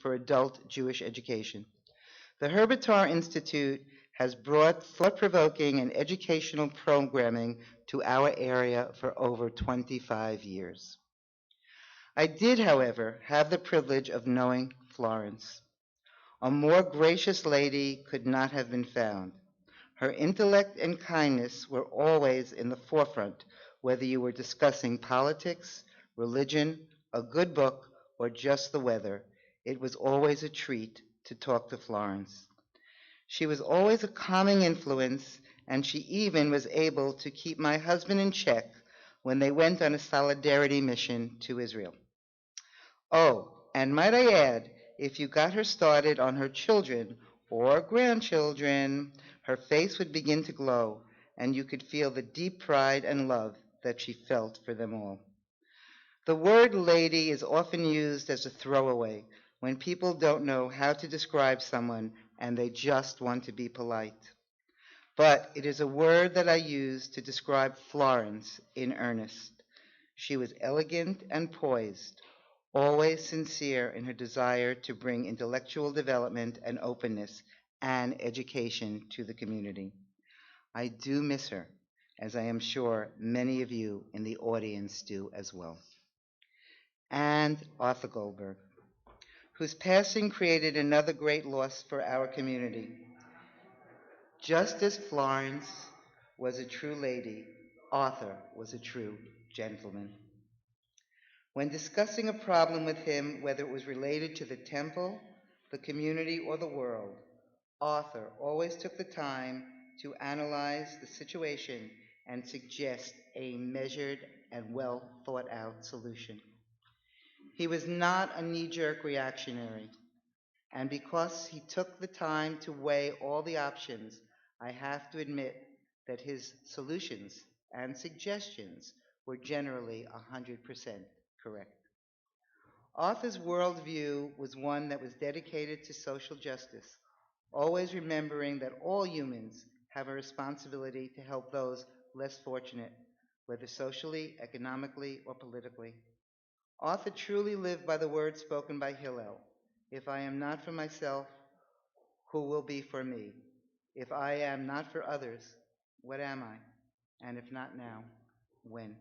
for adult Jewish education. The Herbitar Institute has brought thought-provoking and educational programming to our area for over 25 years. I did, however, have the privilege of knowing Florence. A more gracious lady could not have been found. Her intellect and kindness were always in the forefront, whether you were discussing politics, religion, a good book, or just the weather. It was always a treat to talk to Florence. She was always a calming influence, and she even was able to keep my husband in check when they went on a solidarity mission to Israel. Oh, and might I add, if you got her started on her children or grandchildren, her face would begin to glow, and you could feel the deep pride and love that she felt for them all. The word lady is often used as a throwaway when people don't know how to describe someone and they just want to be polite. But it is a word that I use to describe Florence in earnest. She was elegant and poised, always sincere in her desire to bring intellectual development and openness and education to the community. I do miss her, as I am sure many of you in the audience do as well. And Arthur Goldberg, whose passing created another great loss for our community. Just as Florence was a true lady, Arthur was a true gentleman. When discussing a problem with him, whether it was related to the temple, the community, or the world, Arthur always took the time to analyze the situation and suggest a measured and well thought out solution. He was not a knee-jerk reactionary, and because he took the time to weigh all the options, I have to admit that his solutions and suggestions were generally 100% correct. Arthur's worldview was one that was dedicated to social justice, always remembering that all humans have a responsibility to help those less fortunate, whether socially, economically, or politically. Arthur truly lived by the words spoken by Hillel, "If I am not for myself, who will be for me? If I am not for others, what am I? And if not now, when?"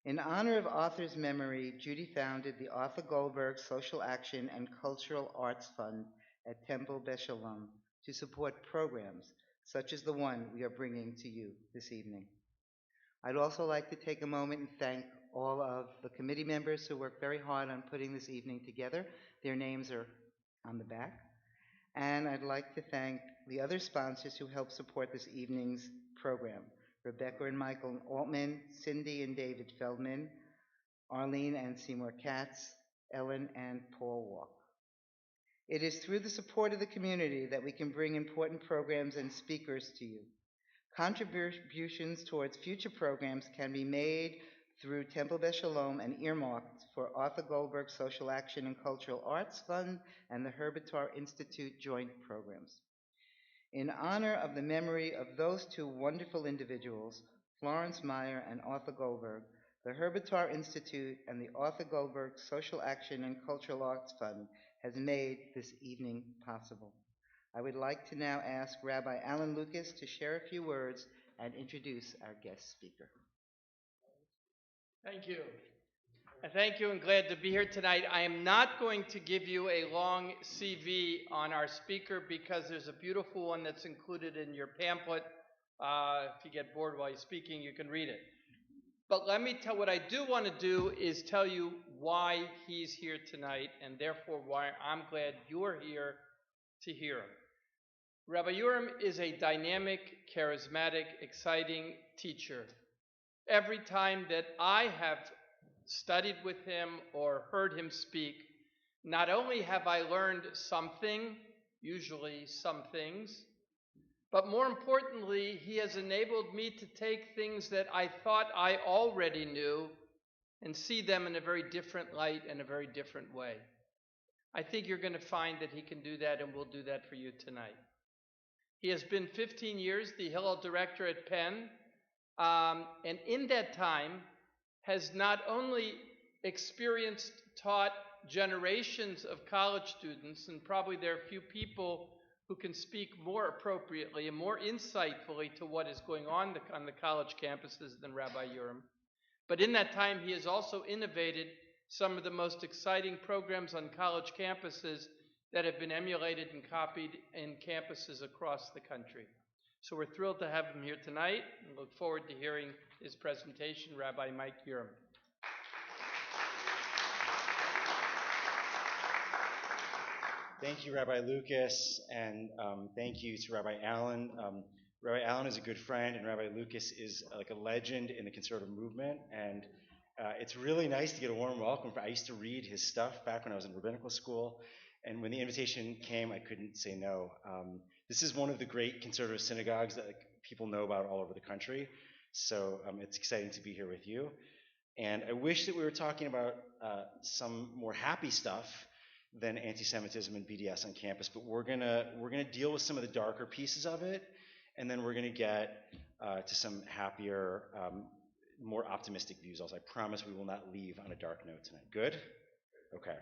In honor of Arthur's memory, Judy founded the Arthur Goldberg Social Action and Cultural Arts Fund at Temple Beshalom to support programs such as the one we are bringing to you this evening. I'd also like to take a moment and thank all of the committee members who worked very hard on putting this evening together. Their names are on the back. And I'd like to thank the other sponsors who helped support this evening's program: Rebecca and Michael Altman, Cindy and David Feldman, Arlene and Seymour Katz, Ellen and Paul Walk. It is through the support of the community that we can bring important programs and speakers to you. Contributions towards future programs can be made through Temple Beshalom and earmarked for Arthur Goldberg Social Action and Cultural Arts Fund and the Herbitar Institute joint programs. In honor of the memory of those two wonderful individuals, Florence Meyer and Arthur Goldberg, the Herbitar Institute and the Arthur Goldberg Social Action and Cultural Arts Fund has made this evening possible. I would like to now ask Rabbi Alan Lucas to share a few words and introduce our guest speaker. Thank you. Thank you, and glad to be here tonight. I am not going to give you a long CV on our speaker because there's a beautiful one that's included in your pamphlet. If you get bored while you're speaking, you can read it. But let me tell what I do want to do is tell you why he's here tonight, and therefore why I'm glad you're here to hear him. Rabbi Uram is a dynamic, charismatic, exciting teacher. Every time that I have studied with him or heard him speak, not only have I learned something, usually some things, but more importantly, he has enabled me to take things that I thought I already knew and see them in a very different light and a very different way. I think you're going to find that he can do that, and we'll do that for you tonight. He has been 15 years the Hillel director at Penn, and in that time has not only experienced, taught, generations of college students, and probably there are few people who can speak more appropriately and more insightfully to what is going on the college campuses than Rabbi Uram. But in that time, he has also innovated some of the most exciting programs on college campuses that have been emulated and copied in campuses across the country. So we're thrilled to have him here tonight and look forward to hearing his presentation, Rabbi Mike Uram. Thank you, Rabbi Lucas, and thank you to Rabbi Allen. Rabbi Allen is a good friend, and Rabbi Lucas is like a legend in the conservative movement, and it's really nice to get a warm welcome. I used to read his stuff back when I was in rabbinical school, and when the invitation came, I couldn't say no. This is one of the great conservative synagogues that people know about all over the country, so it's exciting to be here with you. And I wish that we were talking about some more happy stuff than anti-Semitism and BDS on campus, but we're gonna deal with some of the darker pieces of it, and then we're gonna get to some happier, more optimistic views. Also, I promise we will not leave on a dark note tonight. Good? Okay.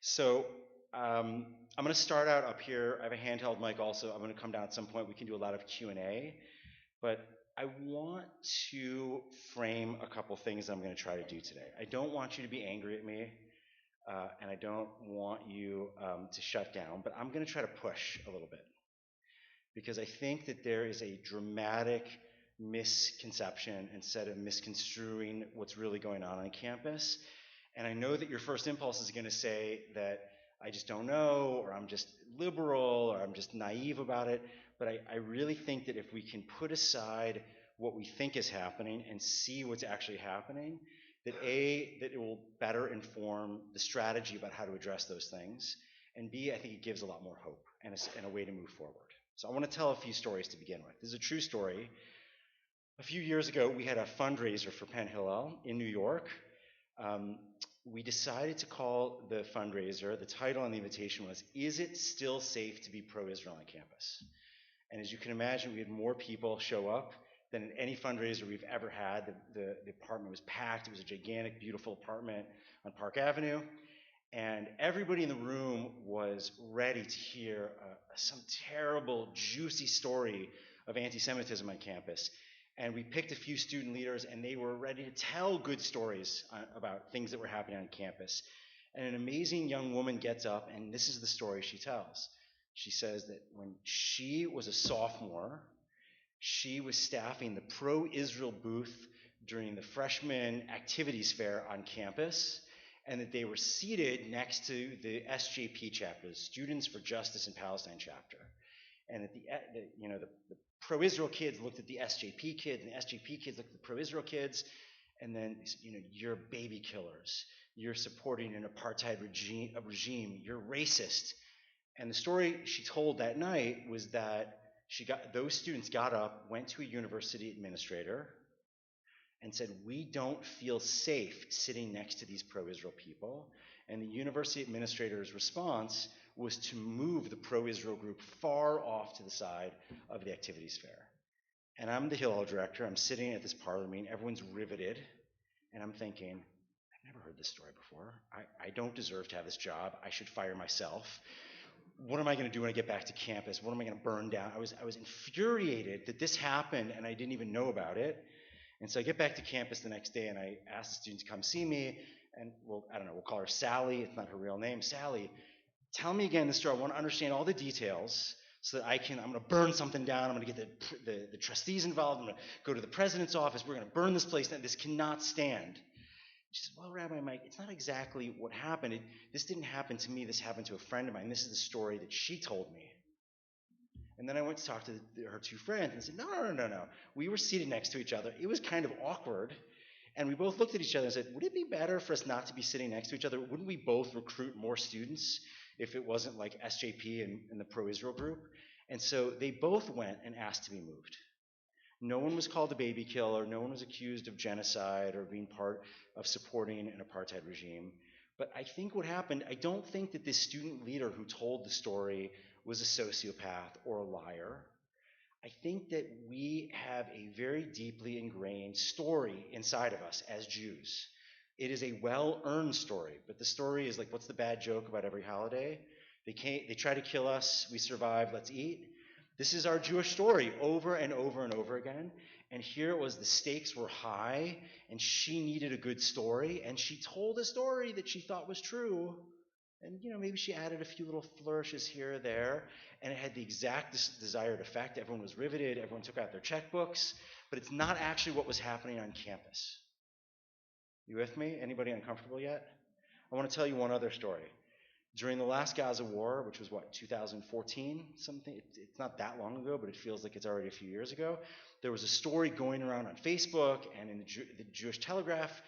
So I'm gonna start out up here. I have a handheld mic also. I'm gonna come down at some point. We can do a lot of Q&A, but I want to frame a couple things that I'm gonna try to do today. I don't want you to be angry at me. And I don't want you to shut down, but I'm going to try to push a little bit because I think that there is a dramatic misconception instead of misconstruing what's really going on campus. And I know that your first impulse is going to say that I just don't know, or I'm just liberal, or I'm just naive about it, but I really think that if we can put aside what we think is happening and see what's actually happening, that it will better inform the strategy about how to address those things, and B, I think it gives a lot more hope and a way to move forward. So I want to tell a few stories to begin with. This is a true story. A few years ago, we had a fundraiser for Penn Hillel in New York. We decided to call the fundraiser, the title on the invitation was, "Is it still safe to be pro-Israel on campus?" And as you can imagine, we had more people show up than in any fundraiser we've ever had. The apartment was packed. It was a gigantic, beautiful apartment on Park Avenue. And everybody in the room was ready to hear some terrible, juicy story of anti-Semitism on campus. And we picked a few student leaders, and they were ready to tell good stories about things that were happening on campus. And an amazing young woman gets up, and this is the story she tells. She says that when she was a sophomore, she was staffing the pro-Israel booth during the freshman activities fair on campus, and that they were seated next to the SJP chapter, the Students for Justice in Palestine chapter. And that the pro-Israel kids looked at the SJP kids, and the SJP kids looked at the pro-Israel kids, and then, you're baby killers, you're supporting an apartheid regime, you're racist. And the story she told that night was that those students got up, went to a university administrator, and said, "We don't feel safe sitting next to these pro-Israel people." And the university administrator's response was to move the pro-Israel group far off to the side of the activities fair. And I'm the Hillel director. I'm sitting at this parlor meeting. Everyone's riveted. And I'm thinking, I've never heard this story before. I don't deserve to have this job. I should fire myself. What am I going to do when I get back to campus? What am I going to burn down? I was infuriated that this happened and I didn't even know about it. And so I get back to campus the next day and I ask the students to come see me. And we'll call her Sally. It's not her real name. Sally, tell me again the story. I want to understand all the details so that I'm going to burn something down. I'm going to get the trustees involved. I'm going to go to the president's office. We're going to burn this place down. This cannot stand. She says, "Well, Rabbi Mike, it's not exactly what happened. This didn't happen to me. This happened to a friend of mine. This is the story that she told me." And then I went to talk to her two friends and said, no. We were seated next to each other. It was kind of awkward. And we both looked at each other and said, would it be better for us not to be sitting next to each other? Wouldn't we both recruit more students if it wasn't like SJP and the pro-Israel group? And so they both went and asked to be moved. No one was called a baby killer. No one was accused of genocide or being part of supporting an apartheid regime. But I think what happened, I don't think that this student leader who told the story was a sociopath or a liar. I think that we have a very deeply ingrained story inside of us as Jews It is a well-earned story, but the story is like, what's the bad joke about every holiday? They try to kill us, we survive, let's eat. This is our Jewish story over and over and over again. And here it was, the stakes were high, and she needed a good story, and she told a story that she thought was true. And, maybe she added a few little flourishes here or there, and it had the exact desired effect. Everyone was riveted, everyone took out their checkbooks, but it's not actually what was happening on campus. You with me? Anybody uncomfortable yet? I want to tell you one other story. During the last Gaza war, which was 2014, something, it's not that long ago, but it feels like it's already a few years ago, there was a story going around on Facebook and in the Jewish Telegraph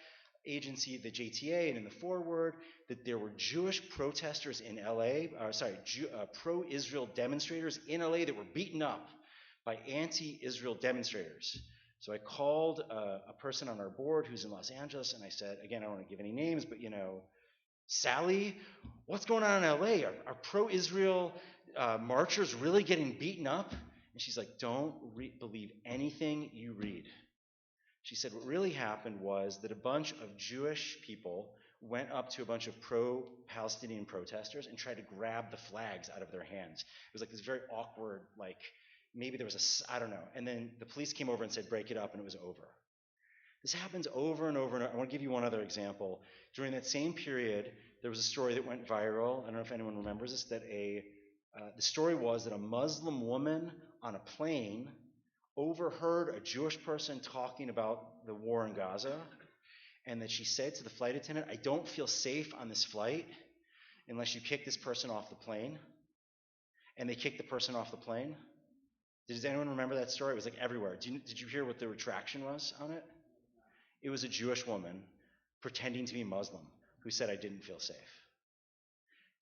Agency, the JTA, and in the forward, that there were Jewish protesters in LA, pro-Israel demonstrators in LA that were beaten up by anti-Israel demonstrators. So I called a person on our board who's in Los Angeles, and I said, again, I don't want to give any names, but Sally, what's going on in LA? Are pro-Israel marchers really getting beaten up? And she's like, don't believe anything you read. She said what really happened was that a bunch of Jewish people went up to a bunch of pro-Palestinian protesters and tried to grab the flags out of their hands. It was like this very awkward, maybe there was I don't know. And then the police came over and said, break it up, and it was over. This happens over and over and over. I want to give you one other example. During that same period, there was a story that went viral. I don't know if anyone remembers this, that the story was that a Muslim woman on a plane overheard a Jewish person talking about the war in Gaza, and that she said to the flight attendant, I don't feel safe on this flight unless you kick this person off the plane. And they kicked the person off the plane. Does anyone remember that story? It was like everywhere. Did you hear what the retraction was on it? It was a Jewish woman pretending to be Muslim who said, I didn't feel safe.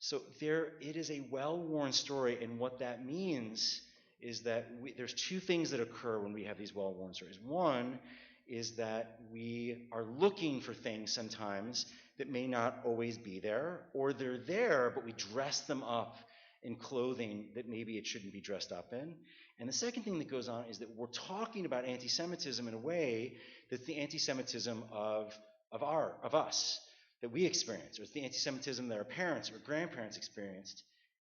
So it is a well-worn story, and what that means is that there's two things that occur when we have these well-worn stories. One is that we are looking for things sometimes that may not always be there, or they're there, but we dress them up in clothing that maybe it shouldn't be dressed up in. And the second thing that goes on is that we're talking about anti-Semitism in a way that's the anti-Semitism of us, that we experience, or it's the anti-Semitism that our parents or grandparents experienced.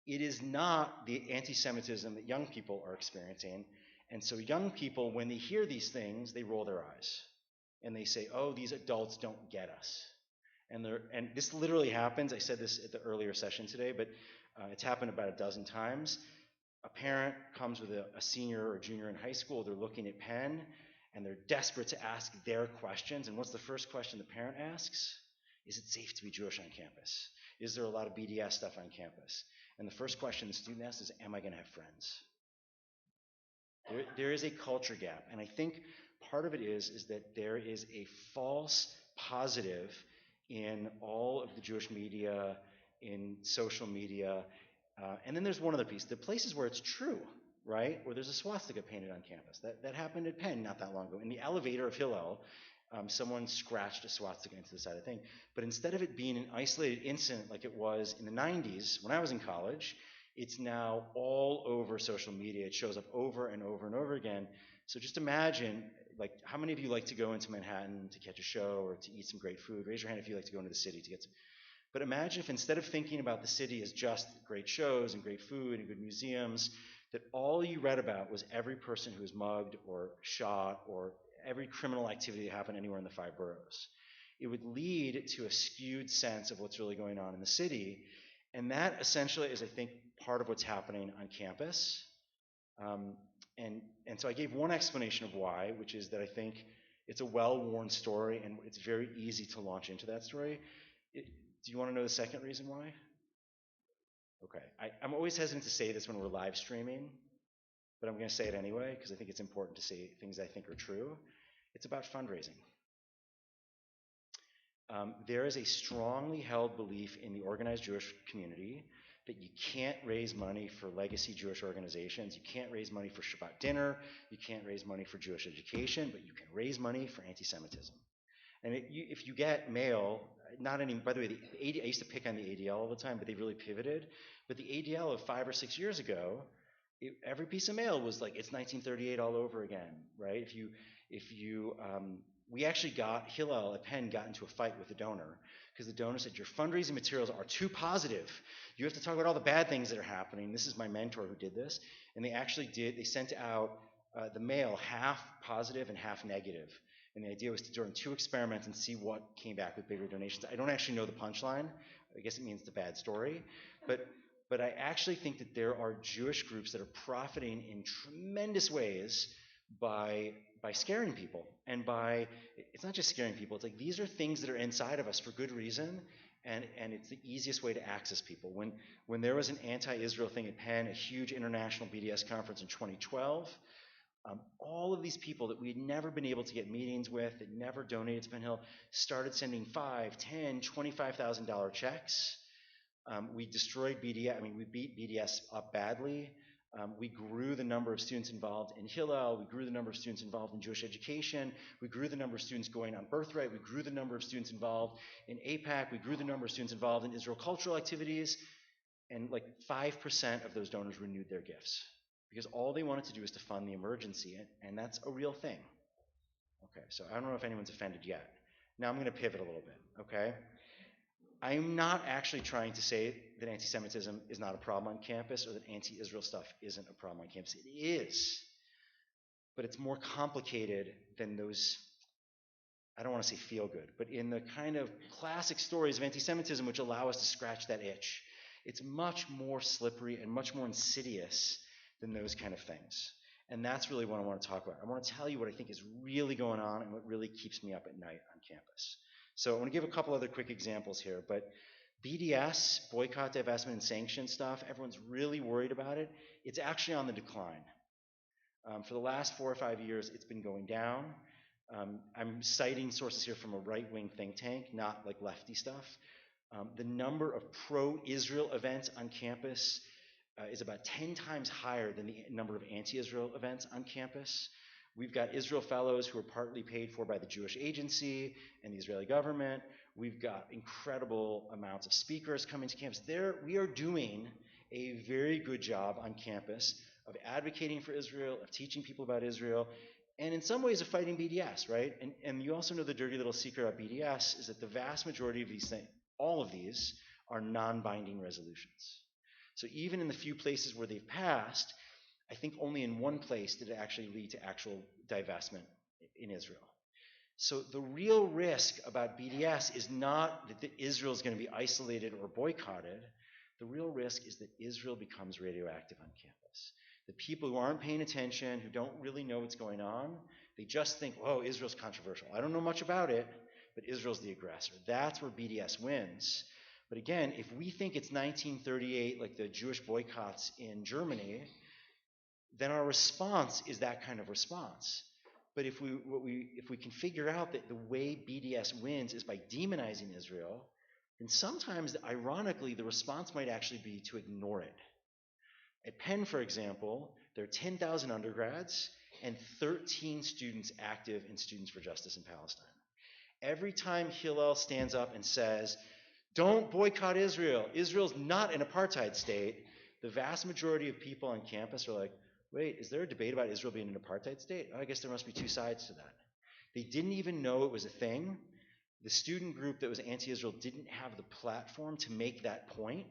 It is not the anti-Semitism that young people are experiencing. And so young people, when they hear these things, they roll their eyes. And they say, oh, these adults don't get us. And this literally happens. I said this at the earlier session today, but it's happened about a dozen times. A parent comes with a senior or junior in high school. They're looking at Penn, and they're desperate to ask their questions. And what's the first question the parent asks? Is it safe to be Jewish on campus? Is there a lot of BDS stuff on campus? And the first question the student asks is, am I going to have friends? There is a culture gap. And I think part of it is that there is a false positive in all of the Jewish media, in social media. And then there's one other piece. The places where it's true, right, where there's a swastika painted on campus. That happened at Penn not that long ago. In the elevator of Hillel, someone scratched a swastika into the side of the thing. But instead of it being an isolated incident like it was in the 90s when I was in college, it's now all over social media. It shows up over and over and over again. So just imagine, how many of you like to go into Manhattan to catch a show or to eat some great food? Raise your hand if you like to go into the city to get some. But imagine if instead of thinking about the city as just great shows and great food and good museums, that all you read about was every person who was mugged or shot or every criminal activity that happened anywhere in the 5 boroughs. It would lead to a skewed sense of what's really going on in the city. And that essentially is, I think, part of what's happening on campus. And so I gave one explanation of why, which is that I think it's a well-worn story and it's very easy to launch into that story. Do you want to know the second reason why? Okay. I'm always hesitant to say this when we're live streaming, but I'm going to say it anyway because I think it's important to say things I think are true. It's about fundraising. There is a strongly held belief in the organized Jewish community that you can't raise money for legacy Jewish organizations. You can't raise money for Shabbat dinner. You can't raise money for Jewish education, but you can raise money for anti-Semitism. And if you get mail, not any, by the way, I used to pick on the ADL all the time, but they really pivoted. But the ADL of 5 or 6 years ago, every piece of mail was like, it's 1938 all over again, right? If you we actually Hillel at Penn got into a fight with the donor because the donor said, your fundraising materials are too positive. You have to talk about all the bad things that are happening. This is my mentor who did this. And they sent out the mail half positive and half negative. And the idea was to run 2 experiments and see what came back with bigger donations. I don't actually know the punchline. I guess it means it's a bad story. But I actually think that there are Jewish groups that are profiting in tremendous ways by scaring people. And it's not just scaring people, it's like these are things that are inside of us for good reason, and it's the easiest way to access people. When there was an anti-Israel thing at Penn, a huge international BDS conference in 2012, all of these people that we had never been able to get meetings with, that never donated to Penn Hill, started sending $5,000, $10,000, $25,000 checks. We destroyed BDS. We beat BDS up badly. We grew the number of students involved in Hillel. We grew the number of students involved in Jewish education. We grew the number of students going on Birthright. We grew the number of students involved in APAC. We grew the number of students involved in Israel cultural activities. And like 5% of those donors renewed their gifts because all they wanted to do was to fund the emergency, and that's a real thing. Okay, so I don't know if anyone's offended yet. Now I'm going to pivot a little bit, okay? I'm not actually trying to say that anti-Semitism is not a problem on campus or that anti-Israel stuff isn't a problem on campus. It is. But it's more complicated than those, I don't want to say feel good, but in the kind of classic stories of anti-Semitism which allow us to scratch that itch. It's much more slippery and much more insidious than those kind of things. And that's really what I want to talk about. I want to tell you what I think is really going on and what really keeps me up at night on campus. So I want to give a couple other quick examples here, but BDS, boycott, divestment, and sanction stuff, everyone's really worried about it. It's actually on the decline. For the last 4 or 5 years, it's been going down. I'm citing sources here from a right-wing think tank, not like lefty stuff. The number of pro-Israel events on campus is about 10 times higher than the number of anti-Israel events on campus. We've got Israel fellows who are partly paid for by the Jewish agency and the Israeli government. We've got incredible amounts of speakers coming to campus. We are doing a very good job on campus of advocating for Israel, of teaching people about Israel, and in some ways of fighting BDS, right? And you also know the dirty little secret about BDS is that the vast majority of these things, all of these, are non-binding resolutions. So even in the few places where they've passed, I think only in one place did it actually lead to actual divestment in Israel. So the real risk about BDS is not that Israel is going to be isolated or boycotted. The real risk is that Israel becomes radioactive on campus. The people who aren't paying attention, who don't really know what's going on, they just think, oh, Israel's controversial. I don't know much about it, but Israel's the aggressor. That's where BDS wins. But again, if we think it's 1938, like the Jewish boycotts in Germany, then our response is that kind of response. But if we can figure out that the way BDS wins is by demonizing Israel, then sometimes, ironically, the response might actually be to ignore it. At Penn, for example, there are 10,000 undergrads and 13 students active in Students for Justice in Palestine. Every time Hillel stands up and says, don't boycott Israel, Israel's not an apartheid state, the vast majority of people on campus are like, wait, is there a debate about Israel being an apartheid state? Oh, I guess there must be 2 sides to that. They didn't even know it was a thing. The student group that was anti-Israel didn't have the platform to make that point.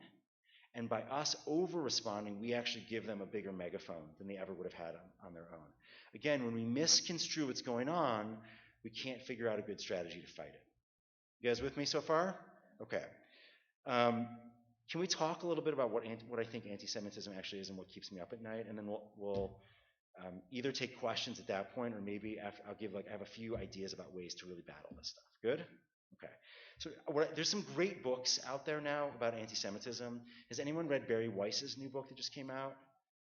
And by us over-responding, we actually give them a bigger megaphone than they ever would have had on their own. Again, when we misconstrue what's going on, we can't figure out a good strategy to fight it. You guys with me so far? Okay. Can we talk a little bit about what I think anti-Semitism actually is and what keeps me up at night? And then we'll either take questions at that point, or maybe I have a few ideas about ways to really battle this stuff. Good? Okay. So there's some great books out there now about anti-Semitism. Has anyone read Barry Weiss's new book that just came out?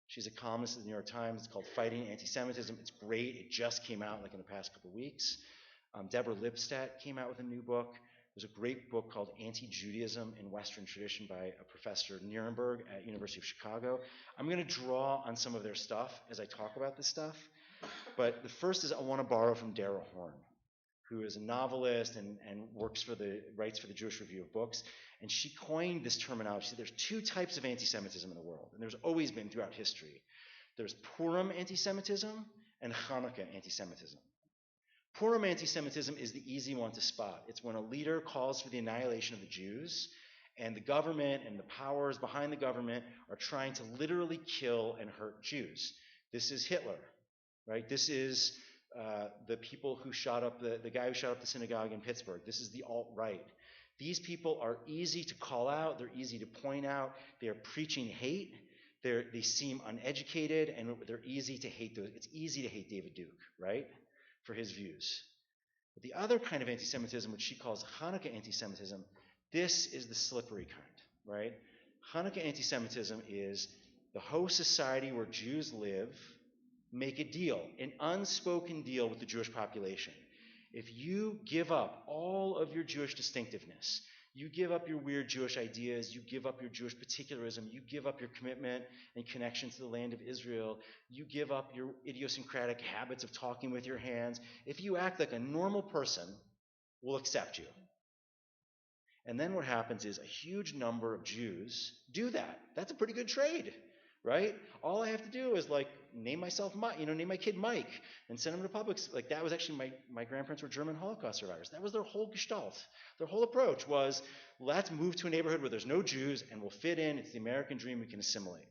She's a columnist at the New York Times. It's called Fighting Anti-Semitism. It's great. It just came out like in the past couple of weeks. Deborah Lipstadt came out with a new book. There's a great book called Anti-Judaism in Western Tradition by a professor at Nuremberg at University of Chicago. I'm going to draw on some of their stuff as I talk about this stuff. But the first is I want to borrow from Dara Horn, who is a novelist and writes for the Jewish Review of Books. And she coined this terminology. There's 2 types of anti-Semitism in the world, and there's always been throughout history. There's Purim anti-Semitism and Hanukkah anti-Semitism. Purim anti-Semitism is the easy one to spot. It's when a leader calls for the annihilation of the Jews, and the government and the powers behind the government are trying to literally kill and hurt Jews. This is Hitler, right? This is the people who shot up the guy who shot up the synagogue in Pittsburgh. This is the alt-right. These people are easy to call out. They're easy to point out. They are preaching hate. They seem uneducated, and they're easy to hate. It's easy to hate David Duke, right, for his views. But the other kind of anti-Semitism, which she calls Hanukkah anti-Semitism, this is the slippery kind, right? Hanukkah anti-Semitism is the host society where Jews live make a deal, an unspoken deal with the Jewish population. If you give up all of your Jewish distinctiveness, you give up your weird Jewish ideas, you give up your Jewish particularism, you give up your commitment and connection to the land of Israel, you give up your idiosyncratic habits of talking with your hands, if you act like a normal person, we'll accept you. And then what happens is a huge number of Jews do that. That's a pretty good trade, right? All I have to do is name myself, name my kid Mike and send him to public. Like that was actually my grandparents were German Holocaust survivors. That was their whole gestalt. Their whole approach was, let's move to a neighborhood where there's no Jews and we'll fit in. It's the American dream. We can assimilate.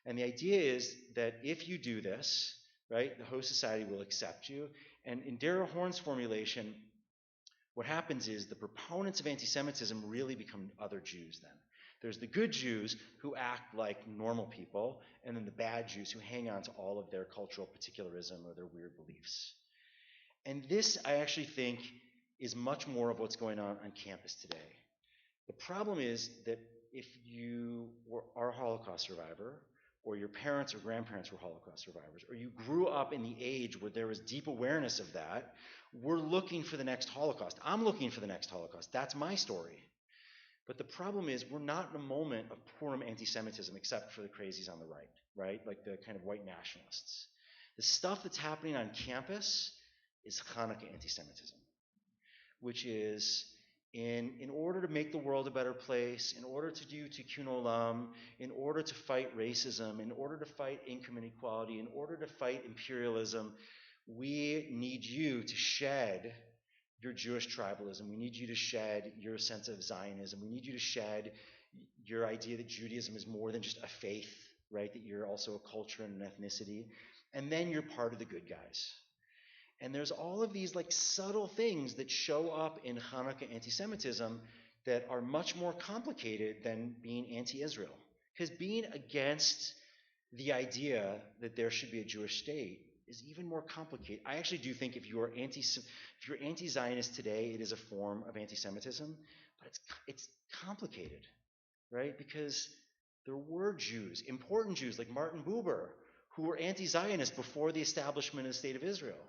And the idea is that if you do this, right, the host society will accept you. And in Dara Horn's formulation, what happens is the proponents of anti-Semitism really become other Jews then. There's the good Jews who act like normal people, and then the bad Jews who hang on to all of their cultural particularism or their weird beliefs. And this, I actually think, is much more of what's going on campus today. The problem is that if you are a Holocaust survivor, or your parents or grandparents were Holocaust survivors, or you grew up in the age where there was deep awareness of that, we're looking for the next Holocaust. I'm looking for the next Holocaust. That's my story. But the problem is we're not in a moment of Purim anti-Semitism except for the crazies on the right? Like the kind of white nationalists. The stuff that's happening on campus is Hanukkah anti-Semitism, which is in order to make the world a better place, in order to do tikkun olam, in order to fight racism, in order to fight income inequality, in order to fight imperialism, we need you to shed your Jewish tribalism. We need you to shed your sense of Zionism. We need you to shed your idea that Judaism is more than just a faith, right? That you're also a culture and an ethnicity. And then you're part of the good guys. And there's all of these subtle things that show up in Hanukkah anti-Semitism that are much more complicated than being anti-Israel. Because being against the idea that there should be a Jewish state is even more complicated. I actually do think if you're anti-Zionist today, it is a form of anti-Semitism, but it's complicated, right? Because there were Jews, important Jews like Martin Buber, who were anti-Zionist before the establishment of the State of Israel,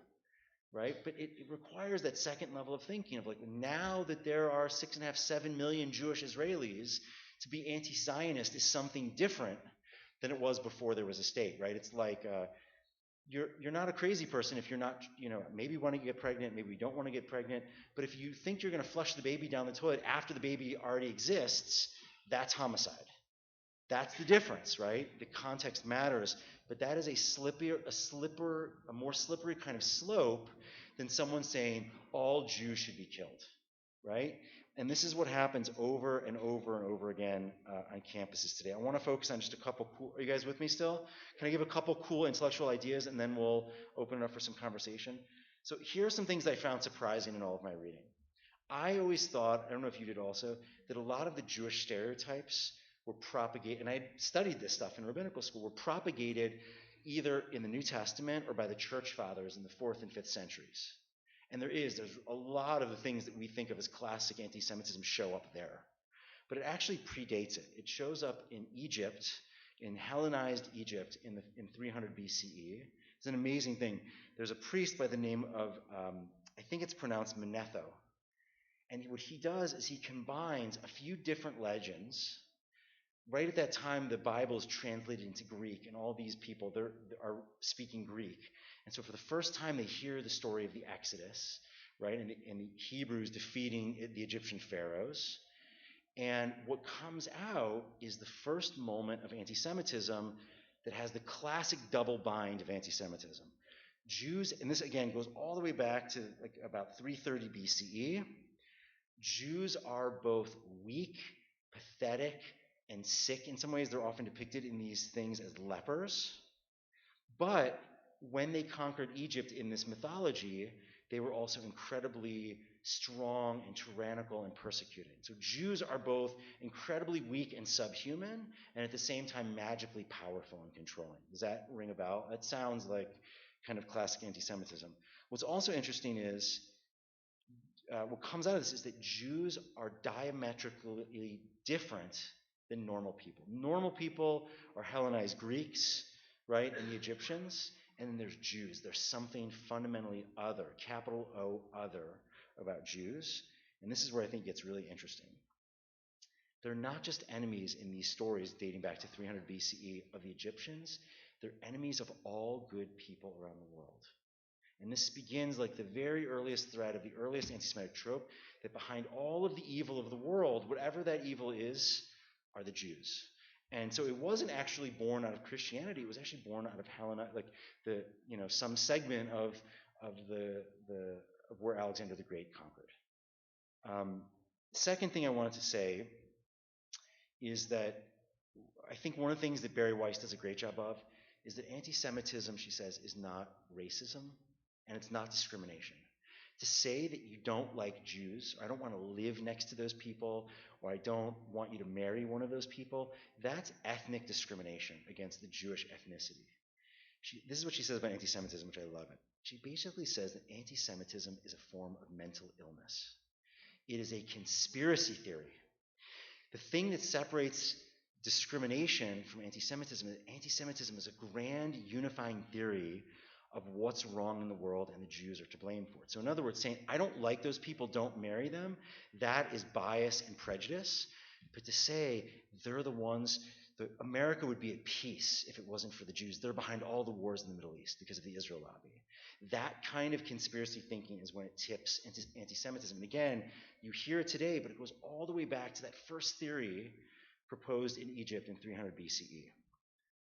right? But it requires that second level of thinking of now that there are 6.5, 7 million Jewish Israelis, to be anti-Zionist is something different than it was before there was a state, right? It's like you're not a crazy person if you're not, maybe you want to get pregnant, maybe you don't want to get pregnant, but if you think you're going to flush the baby down the toilet after the baby already exists, that's homicide. That's the difference, right? The context matters, but that is a more slippery kind of slope than someone saying all Jews should be killed, right? And this is what happens over and over and over again on campuses today. I want to focus on just a couple cool, are you guys with me still? Can I give a couple cool intellectual ideas and then we'll open it up for some conversation? So here are some things I found surprising in all of my reading. I always thought, I don't know if you did also, that a lot of the Jewish stereotypes were propagated, and I studied this stuff in rabbinical school, were propagated either in the New Testament or by the church fathers in the 4th and 5th centuries. And there's a lot of the things that we think of as classic anti-Semitism show up there. But it actually predates it. It shows up in Egypt, in Hellenized Egypt in 300 BCE. It's an amazing thing. There's a priest by the name of, I think it's pronounced Manetho. And what he does is he combines a few different legends. Right at that time, the Bible is translated into Greek, and all these people are speaking Greek. And so for the first time, they hear the story of the Exodus, right, and the Hebrews defeating the Egyptian pharaohs. And what comes out is the first moment of anti-Semitism that has the classic double bind of anti-Semitism. Jews, and this again goes all the way back to like about 330 BCE, Jews are both weak, pathetic, and sick. In some ways, they're often depicted in these things as lepers. But when they conquered Egypt in this mythology, they were also incredibly strong and tyrannical and persecuted. So Jews are both incredibly weak and subhuman, and at the same time magically powerful and controlling. Does that ring a bell? That sounds like kind of classic anti-Semitism. What's also interesting is what comes out of this is that Jews are diametrically different than normal people. Normal people are Hellenized Greeks, right, and the Egyptians, and then there's Jews. There's something fundamentally other, capital O, other, about Jews, and this is where I think it gets really interesting. They're not just enemies in these stories dating back to 300 BCE of the Egyptians, they're enemies of all good people around the world. And this begins like the very earliest thread of the earliest anti-Semitic trope, that behind all of the evil of the world, whatever that evil is, are the Jews. And so it wasn't actually born out of Christianity, it was actually born out of like some segment of where Alexander the Great conquered. Second thing I wanted to say is that I think one of the things that Barry Weiss does a great job of is that anti-Semitism, she says, is not racism and it's not discrimination. To say that you don't like Jews, or I don't want to live next to those people, or I don't want you to marry one of those people, that's ethnic discrimination against the Jewish ethnicity. This is what she says about anti-Semitism, which I love it. She basically says that anti-Semitism is a form of mental illness. It is a conspiracy theory. The thing that separates discrimination from anti-Semitism is anti-Semitism is a grand unifying theory of what's wrong in the world and the Jews are to blame for it. So in other words, saying, I don't like those people, don't marry them, that is bias and prejudice. But to say they're the ones, America would be at peace if it wasn't for the Jews. They're behind all the wars in the Middle East because of the Israel lobby. That kind of conspiracy thinking is when it tips into anti-Semitism. And again, you hear it today, but it goes all the way back to that first theory proposed in Egypt in 300 BCE.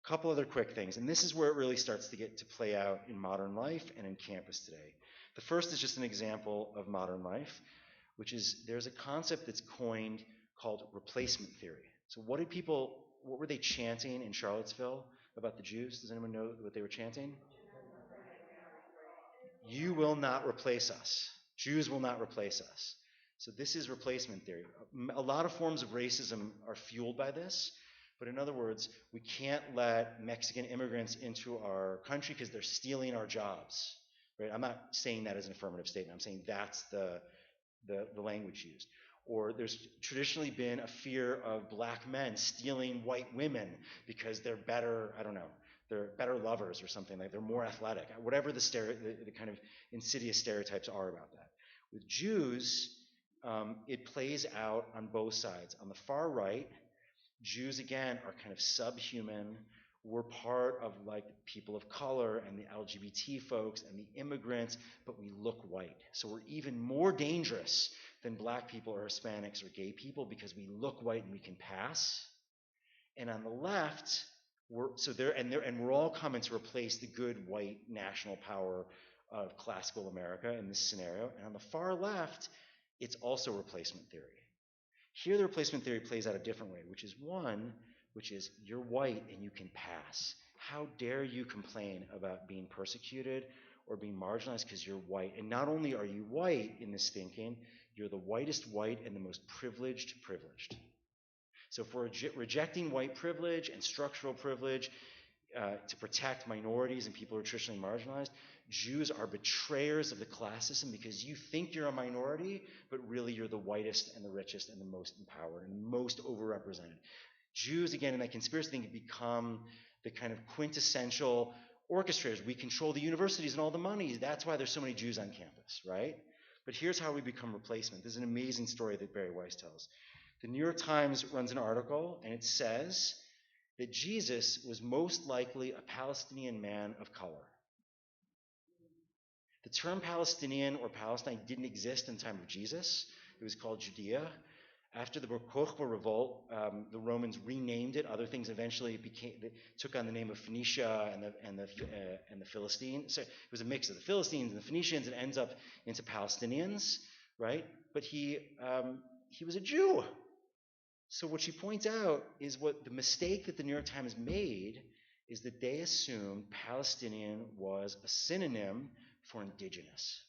A couple other quick things, and this is where it really starts to get to play out in modern life and in campus today. The first is just an example of modern life, which is there's a concept that's coined called replacement theory. So what were they chanting in Charlottesville about the Jews? Does anyone know what they were chanting? You will not replace us. Jews will not replace us. So this is replacement theory. A lot of forms of racism are fueled by this. But in other words, we can't let Mexican immigrants into our country because they're stealing our jobs. Right? I'm not saying that as an affirmative statement. I'm saying that's the language used. Or there's traditionally been a fear of black men stealing white women because they're better, I don't know, they're better lovers or something, like they're more athletic. Whatever the kind of insidious stereotypes are about that. With Jews, it plays out on both sides. On the far right, Jews, again, are kind of subhuman. We're part of like people of color and the LGBT folks and the immigrants, but we look white. So we're even more dangerous than black people or Hispanics or gay people because we look white and we can pass. And on the left, we're all coming to replace the good white national power of classical America in this scenario. And on the far left, it's also replacement theory. Here the replacement theory plays out a different way, which is you're white and you can pass. How dare you complain about being persecuted or being marginalized because you're white? And not only are you white in this thinking, you're the whitest white and the most privileged. So if we're rejecting white privilege and structural privilege to protect minorities and people who are traditionally marginalized, Jews are betrayers of the class system because you think you're a minority, but really you're the whitest and the richest and the most empowered and most overrepresented. Jews, again, in that conspiracy thing, become the kind of quintessential orchestrators. We control the universities and all the money. That's why there's so many Jews on campus, right? But here's how we become replacement. This is an amazing story that Barry Weiss tells. The New York Times runs an article, and it says that Jesus was most likely a Palestinian man of color. The term Palestinian or Palestine didn't exist in the time of Jesus. It was called Judea. After the Bar Kokhba revolt, the Romans renamed it. Other things eventually took on the name of Phoenicia and the Philistines. So it was a mix of the Philistines and the Phoenicians, and ends up into Palestinians, right? But he was a Jew. So what she points out is what the mistake that the New York Times made is that they assumed Palestinian was a synonym for indigenous,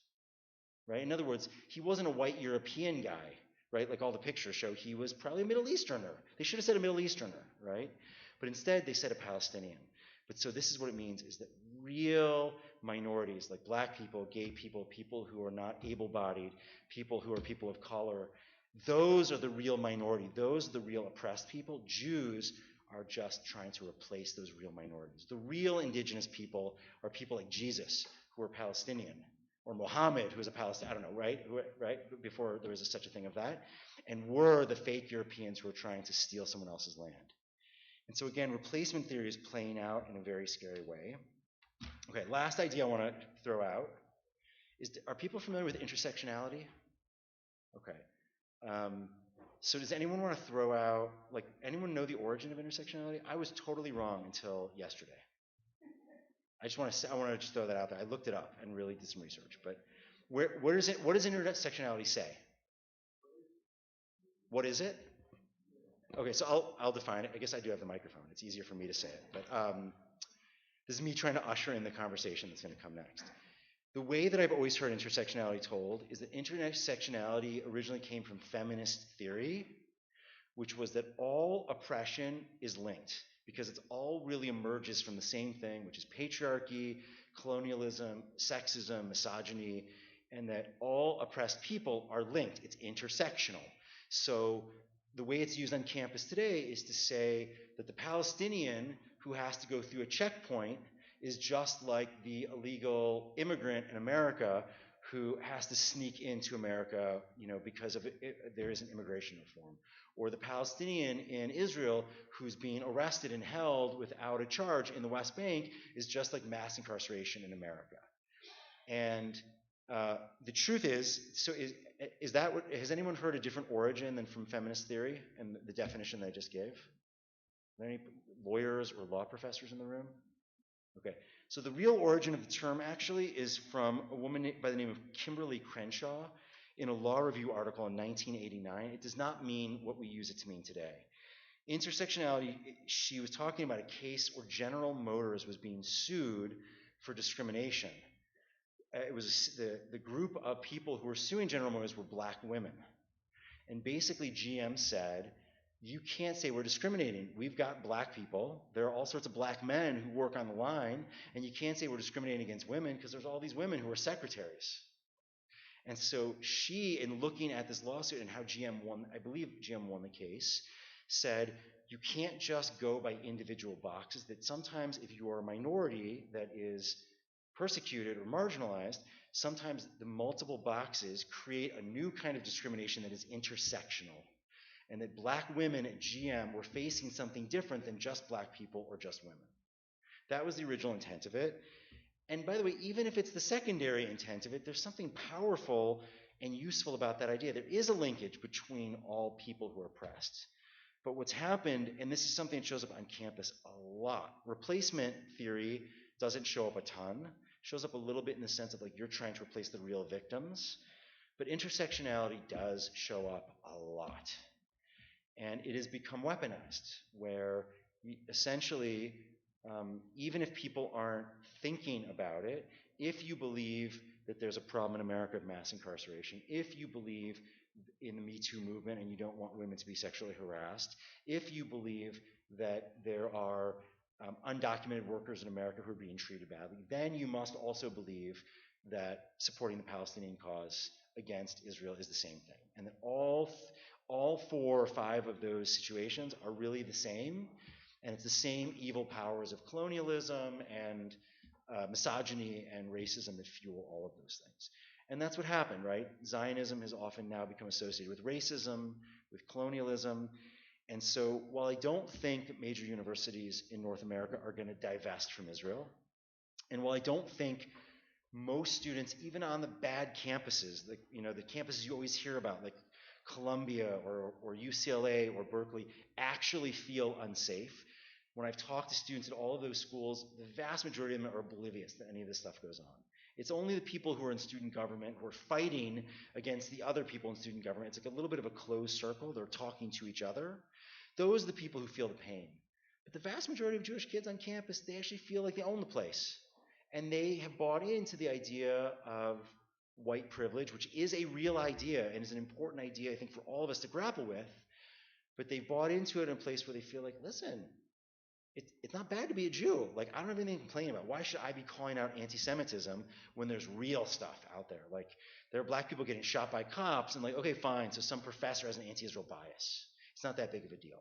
right? In other words, he wasn't a white European guy, right? Like all the pictures show, he was probably a Middle Easterner. They should have said a Middle Easterner, right? But instead, they said a Palestinian. But so this is what it means, is that real minorities, like black people, gay people, people who are not able-bodied, people who are people of color, those are the real minority. Those are the real oppressed people. Jews are just trying to replace those real minorities. The real indigenous people are people like Jesus, who are Palestinian, or Muhammad, who's a Palestinian, I don't know, right? Before there was such a thing of that. And we're the fake Europeans who are trying to steal someone else's land. And so again, replacement theory is playing out in a very scary way. Okay, last idea I want to throw out is, are people familiar with intersectionality? Okay. So does anyone want to throw out, like, anyone know the origin of intersectionality? I was totally wrong until yesterday. I want to just throw that out there. I looked it up and really did some research. But what does intersectionality say? What is it? Okay, so I'll define it. I guess I do have the microphone. It's easier for me to say it. But this is me trying to usher in the conversation that's going to come next. The way that I've always heard intersectionality told is that intersectionality originally came from feminist theory, which was that all oppression is linked, because it all really emerges from the same thing, which is patriarchy, colonialism, sexism, misogyny, and that all oppressed people are linked. It's intersectional. So the way it's used on campus today is to say that the Palestinian who has to go through a checkpoint is just like the illegal immigrant in America who has to sneak into America, because of there isn't immigration reform. Or the Palestinian in Israel who's being arrested and held without a charge in the West Bank is just like mass incarceration in America. And the truth is, is that what, has anyone heard a different origin than from feminist theory and the definition that I just gave? Are there any lawyers or law professors in the room? Okay, so the real origin of the term actually is from a woman by the name of Kimberly Crenshaw in a Law Review article in 1989. It does not mean what we use it to mean today. Intersectionality, she was talking about a case where General Motors was being sued for discrimination. It was the group of people who were suing General Motors were black women. And basically GM said, you can't say we're discriminating. We've got black people. There are all sorts of black men who work on the line, and you can't say we're discriminating against women because there's all these women who are secretaries. And so she, in looking at this lawsuit and how GM won, I believe GM won the case, said you can't just go by individual boxes, that sometimes if you are a minority that is persecuted or marginalized, sometimes the multiple boxes create a new kind of discrimination that is intersectional. And that black women at GM were facing something different than just black people or just women. That was the original intent of it. And by the way, even if it's the secondary intent of it, there's something powerful and useful about that idea. There is a linkage between all people who are oppressed. But what's happened, and this is something that shows up on campus a lot, replacement theory doesn't show up a ton. It shows up a little bit in the sense of like you're trying to replace the real victims. But intersectionality does show up a lot. And it has become weaponized, where essentially, even if people aren't thinking about it, if you believe that there's a problem in America of mass incarceration, if you believe in the Me Too movement and you don't want women to be sexually harassed, if you believe that there are undocumented workers in America who are being treated badly, then you must also believe that supporting the Palestinian cause against Israel is the same thing, and that all 4 or 5 of those situations are really the same, and it's the same evil powers of colonialism and misogyny and racism that fuel all of those things. And that's what happened, right? Zionism has often now become associated with racism, with colonialism, and so while I don't think that major universities in North America are going to divest from Israel, and while I don't think most students, even on the bad campuses, the campuses you always hear about, like Columbia or UCLA or Berkeley actually feel unsafe. When I've talked to students at all of those schools, the vast majority of them are oblivious that any of this stuff goes on. It's only the people who are in student government who are fighting against the other people in student government. It's like a little bit of a closed circle. They're talking to each other. Those are the people who feel the pain. But the vast majority of Jewish kids on campus, they actually feel like they own the place. And they have bought into the idea of white privilege, which is a real idea and is an important idea, I think, for all of us to grapple with. But they've bought into it in a place where they feel like, listen, it's not bad to be a Jew. Like, I don't have anything to complain about. Why should I be calling out anti-Semitism when there's real stuff out there? Like, there are black people getting shot by cops, and like, okay, fine, so some professor has an anti-Israel bias. It's not that big of a deal.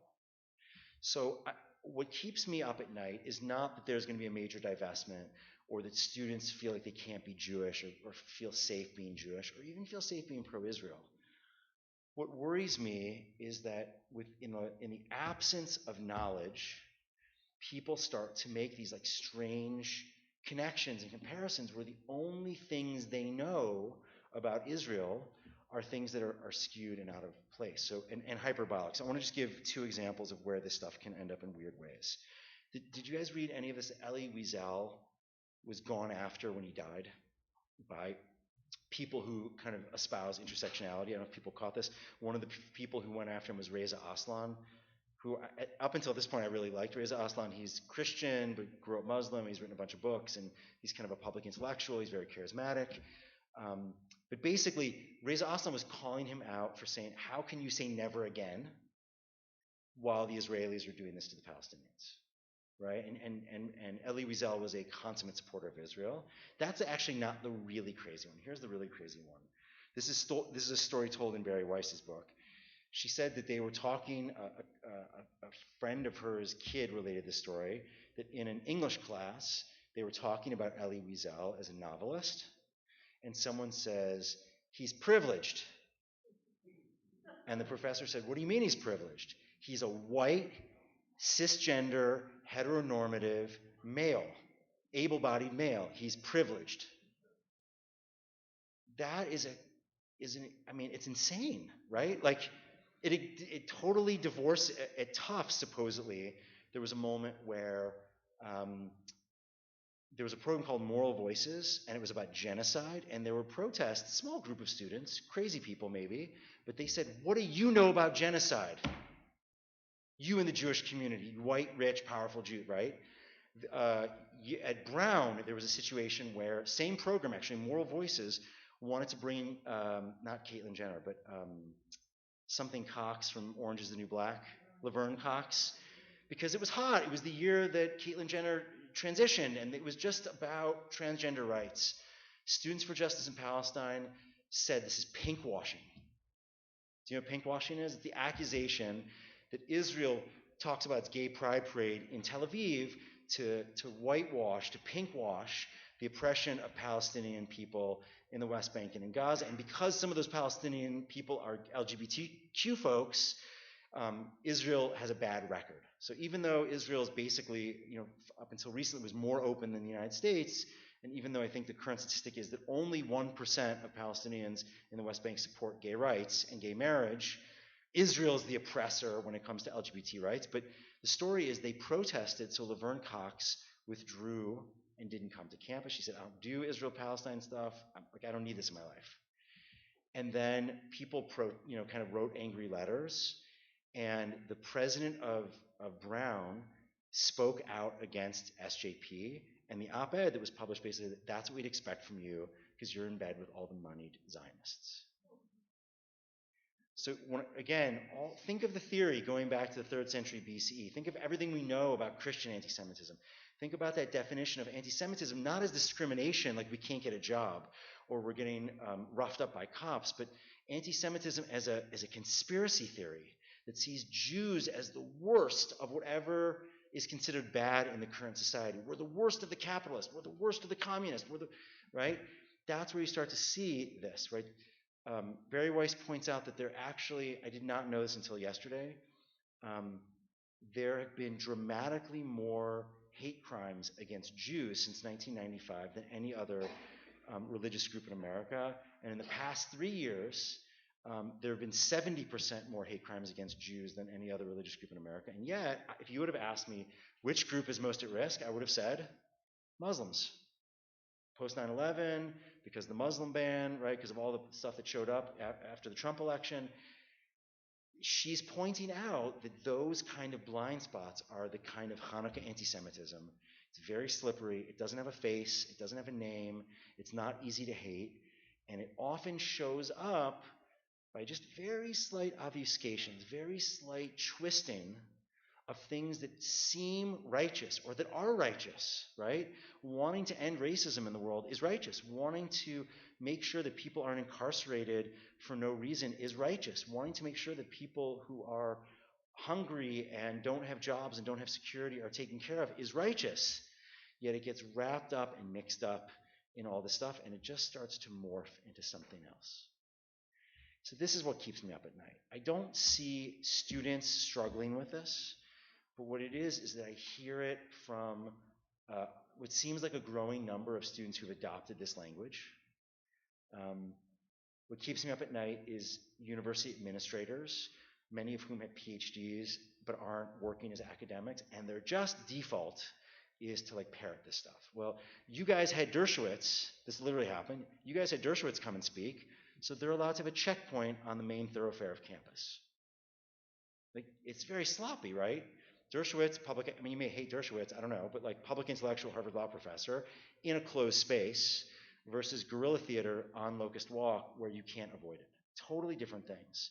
So what keeps me up at night is not that there's going to be a major divestment or that students feel like they can't be Jewish or feel safe being Jewish or even feel safe being pro-Israel. What worries me is that in the absence of knowledge, people start to make these like strange connections and comparisons where the only things they know about Israel are things that are skewed and out of place, so and hyperbolic. So I want to just give two examples of where this stuff can end up in weird ways. Did you guys read any of this? Elie Wiesel was gone after when he died by people who kind of espouse intersectionality. I don't know if people caught this. One of the people who went after him was Reza Aslan, who up until this point I really liked. Reza Aslan, he's Christian but grew up Muslim. He's written a bunch of books and he's kind of a public intellectual. He's very charismatic. But basically, Reza Aslan was calling him out for saying, how can you say never again while the Israelis are doing this to the Palestinians? Right? And Elie Wiesel was a consummate supporter of Israel. That's actually not the really crazy one. Here's the really crazy one. This is a story told in Barry Weiss's book. She said that they were talking, a friend of hers' kid related this story, that in an English class, they were talking about Elie Wiesel as a novelist, and someone says, he's privileged. And the professor said, what do you mean he's privileged? He's a white, cisgender, heteronormative male, able-bodied male. He's privileged. That is it's insane, right? Like, it totally divorced. At Tufts, supposedly, there was a moment where there was a program called Moral Voices, and it was about genocide, and there were protests, a small group of students, crazy people maybe, but they said, what do you know about genocide? You in the Jewish community, white, rich, powerful Jew, right? At Brown, there was a situation where, same program actually, Moral Voices, wanted to bring, not Caitlyn Jenner, but something Cox from Orange is the New Black, Laverne Cox, because it was hot. It was the year that Caitlyn Jenner transitioned, and it was just about transgender rights. Students for Justice in Palestine said this is pink washing. Do you know what pink washing is? It's the accusation that Israel talks about its gay pride parade in Tel Aviv to whitewash, to pink wash the oppression of Palestinian people in the West Bank and in Gaza. And because some of those Palestinian people are LGBTQ folks, Israel has a bad record. So even though Israel is basically, up until recently was more open than the United States, and even though I think the current statistic is that only 1% of Palestinians in the West Bank support gay rights and gay marriage, Israel is the oppressor when it comes to LGBT rights. But the story is they protested, so Laverne Cox withdrew and didn't come to campus. She said, I don't do Israel-Palestine stuff. I don't need this in my life. And then people kind of wrote angry letters, and the president of Brown spoke out against SJP, and the op-ed that was published basically, that's what we'd expect from you because you're in bed with all the moneyed Zionists. So think of the theory going back to the 3rd century BCE. Think of everything we know about Christian anti-Semitism. Think about that definition of anti-Semitism not as discrimination, like we can't get a job or we're getting roughed up by cops, but anti-Semitism as a conspiracy theory that sees Jews as the worst of whatever is considered bad in the current society. We're the worst of the capitalists. We're the worst of the communists. Right? That's where you start to see this, right? Barry Weiss points out that there actually, I did not know this until yesterday, there have been dramatically more hate crimes against Jews since 1995 than any other religious group in America. And in the past 3 years, There have been 70% more hate crimes against Jews than any other religious group in America. And yet, if you would have asked me which group is most at risk, I would have said Muslims. Post 9/11, because of the Muslim ban, right, because of all the stuff that showed up after the Trump election, she's pointing out that those kind of blind spots are the kind of Hanukkah anti-Semitism. It's very slippery. It doesn't have a face. It doesn't have a name. It's not easy to hate. And it often shows up by just very slight obfuscations, very slight twisting of things that seem righteous or that are righteous, right? Wanting to end racism in the world is righteous. Wanting to make sure that people aren't incarcerated for no reason is righteous. Wanting to make sure that people who are hungry and don't have jobs and don't have security are taken care of is righteous. Yet it gets wrapped up and mixed up in all this stuff, and it just starts to morph into something else. So this is what keeps me up at night. I don't see students struggling with this, but what it is that I hear it from what seems like a growing number of students who've adopted this language. What keeps me up at night is university administrators, many of whom have PhDs but aren't working as academics, and their just default is to like parrot this stuff. Well, you guys had Dershowitz, this literally happened, you guys had Dershowitz come and speak, so they're allowed to have a checkpoint on the main thoroughfare of campus. Like, it's very sloppy, right? Dershowitz, you may hate Dershowitz, I don't know, but like public intellectual Harvard Law professor in a closed space versus guerrilla theater on Locust Walk where you can't avoid it. Totally different things.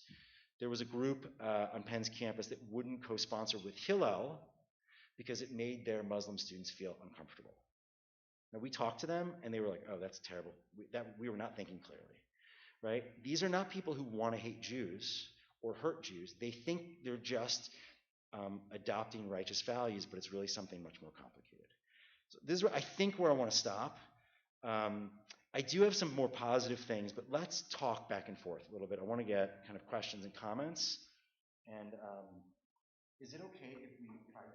There was a group on Penn's campus that wouldn't co-sponsor with Hillel because it made their Muslim students feel uncomfortable. Now, we talked to them, and they were like, oh, that's terrible. We were not thinking clearly, right? These are not people who want to hate Jews or hurt Jews. They think they're just adopting righteous values, but it's really something much more complicated. So this is, I think, where I want to stop. I do have some more positive things, but let's talk back and forth a little bit. I want to get kind of questions and comments. And is it okay if we try to...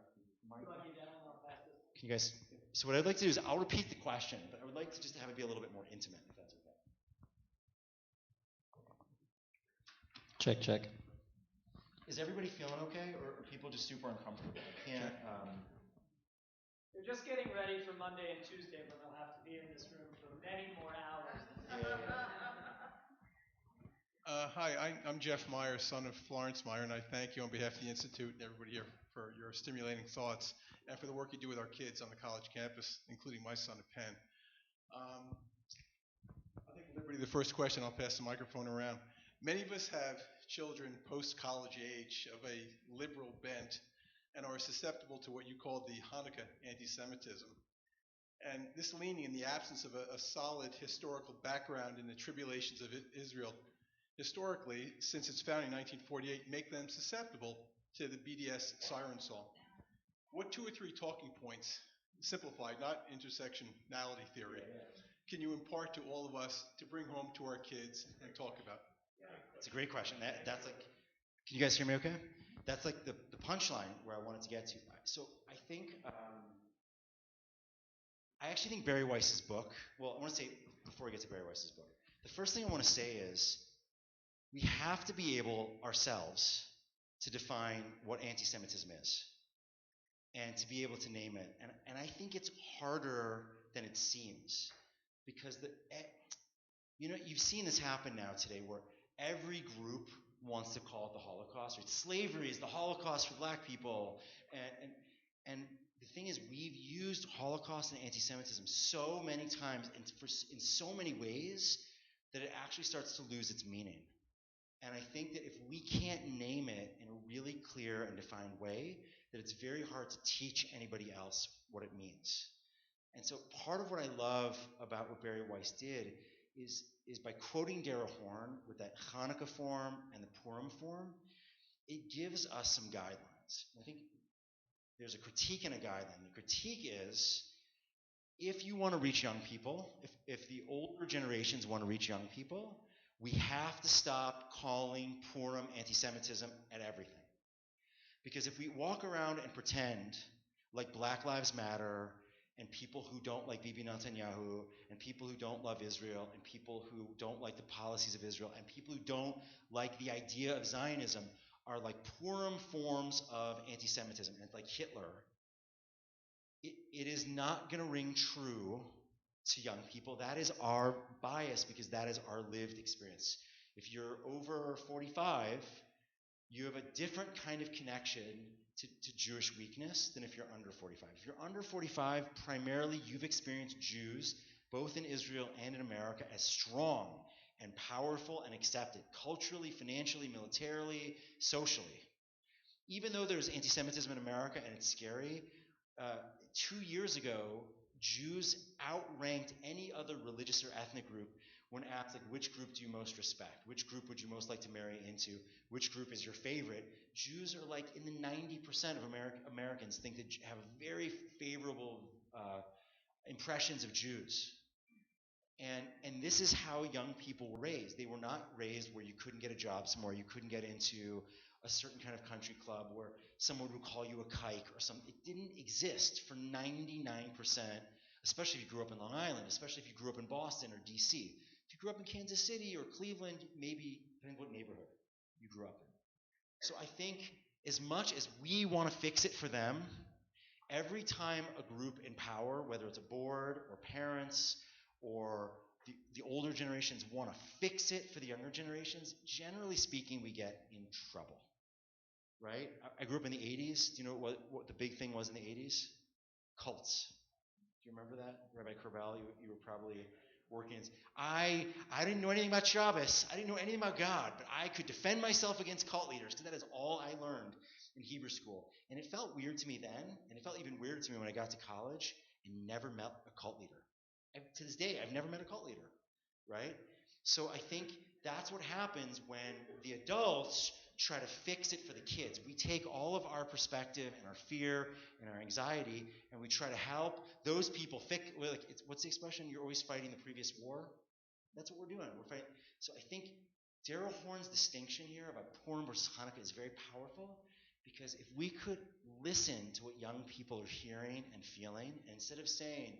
Can you guys... So what I'd like to do is I'll repeat the question, but I would like to just have it be a little bit more intimate, if that's okay. Check, check. Is everybody feeling okay, or are people just super uncomfortable? I can't... They're just getting ready for Monday and Tuesday, but they'll have to be in this room for many more hours. Hi, I'm Jeff Meyer, son of Florence Meyer, and I thank you on behalf of the Institute and everybody here for your stimulating thoughts and for the work you do with our kids on the college campus, including my son at Penn. I think liberty, the first question, I'll pass the microphone around. Many of us have children post-college age of a liberal bent and are susceptible to what you call the Hanukkah anti-Semitism. And this leaning in the absence of a solid historical background in the tribulations of Israel, historically, since its founding in 1948, make them susceptible to the BDS siren song. What 2 or 3 talking points, simplified, not intersectionality theory, can you impart to all of us to bring home to our kids and talk about? It's a great question. That's like, can you guys hear me okay? That's like the punchline where I wanted to get to. So I think, I actually think Barry Weiss's book, well, I want to say, before we get to Barry Weiss's book, the first thing I want to say is we have to be able ourselves to define what anti-Semitism is and to be able to name it. And I think it's harder than it seems because, you've seen this happen now today where every group wants to call it the Holocaust. Or slavery is the Holocaust for black people. And the thing is, we've used Holocaust and anti-Semitism so many times and in so many ways that it actually starts to lose its meaning. And I think that if we can't name it in a really clear and defined way, that it's very hard to teach anybody else what it means. And so part of what I love about what Barry Weiss did is by quoting Dara Horn with that Hanukkah form and the Purim form, it gives us some guidelines. I think there's a critique and a guideline. The critique is, if you want to reach young people, if the older generations want to reach young people, we have to stop calling Purim anti-Semitism at everything. Because if we walk around and pretend like Black Lives Matter and people who don't like Bibi Netanyahu, and people who don't love Israel, and people who don't like the policies of Israel, and people who don't like the idea of Zionism are like Purim forms of anti-Semitism. And like Hitler, it is not going to ring true to young people. That is our bias because that is our lived experience. If you're over 45, you have a different kind of connection to Jewish weakness than if you're under 45. If you're under 45, primarily you've experienced Jews, both in Israel and in America, as strong and powerful and accepted, culturally, financially, militarily, socially. Even though there's anti-Semitism in America and it's scary, 2 years ago, Jews outranked any other religious or ethnic group when asked, like, which group do you most respect? Which group would you most like to marry into? Which group is your favorite? Jews are like in the 90% of Americans think that have very favorable impressions of Jews. And this is how young people were raised. They were not raised where you couldn't get a job somewhere, you couldn't get into a certain kind of country club where someone would call you a kike or something. It didn't exist for 99%, especially if you grew up in Long Island, especially if you grew up in Boston or DC. If you grew up in Kansas City or Cleveland, maybe depending what neighborhood you grew up in. So I think as much as we want to fix it for them, every time a group in power, whether it's a board or parents or the older generations want to fix it for the younger generations, generally speaking, we get in trouble, right? I grew up in the 80s. Do you know what the big thing was in the 80s? Cults. Do you remember that? Rabbi Corbell, you were probably working. I didn't know anything about Shabbos. I didn't know anything about God, but I could defend myself against cult leaders because that is all I learned in Hebrew school. And it felt weird to me then, and it felt even weirder to me when I got to college and never met a cult leader. To this day, I've never met a cult leader, right? So I think that's what happens when the adults try to fix it for the kids. We take all of our perspective and our fear and our anxiety, and we try to help those people fix. Like, what's the expression? You're always fighting the previous war. That's what we're doing. We're fighting. So I think Daryl Horn's distinction here about Purim versus Hanukkah is very powerful, because if we could listen to what young people are hearing and feeling, and instead of saying,